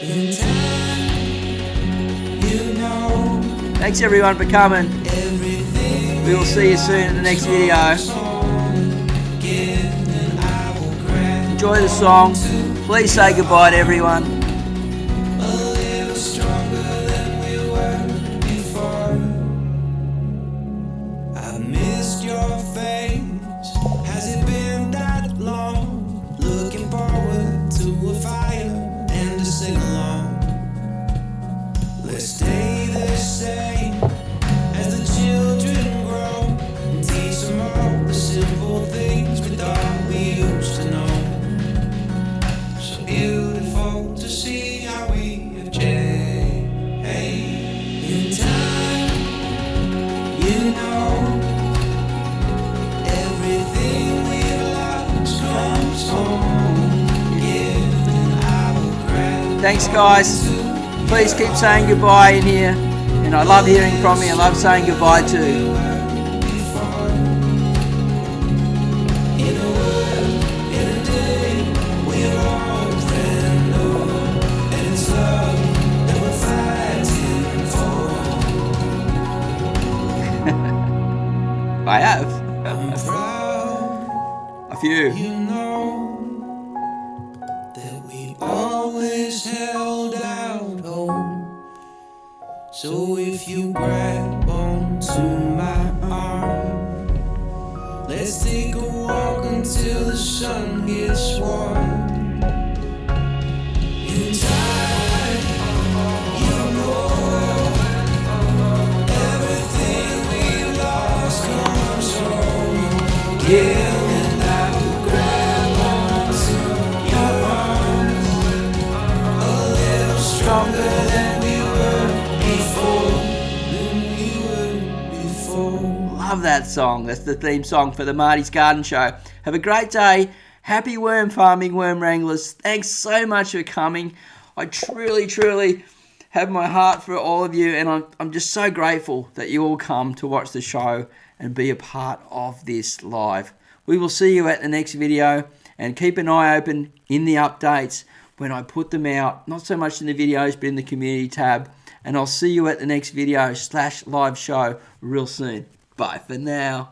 In time, you know. Thanks everyone for coming. We will see you soon in the next video. Enjoy the song. Please say goodbye to everyone. A little stronger than we were before. I missed your face. Has it been that long? Looking forward to a fire and a sing along. Let's stay the same as the children grow, and teach them all the simple things we thought we used to know. So beautiful to see how we have changed. In time, you know, everything we've lost comes home again, and I will grab. Thanks guys. Please keep saying goodbye in here. And I love hearing from you. I love saying goodbye too. I have. A few. You know that we always held out hope. So if you grab onto my arm, let's take a walk until the sun gets warm. In time, you know, everything we lost comes home again. And I will grab onto your arms, a little stronger than we were before. Love that song. That's the theme song for the Marty's Garden Show. Have a great day. Happy worm farming, worm wranglers. Thanks so much for coming. I truly, truly have my heart for all of you, and I'm just so grateful that you all come to watch the show and be a part of this live. We will see you at the next video, and keep an eye open in the updates when I put them out, not so much in the videos but in the community tab, and I'll see you at the next video /live show real soon. Bye for now.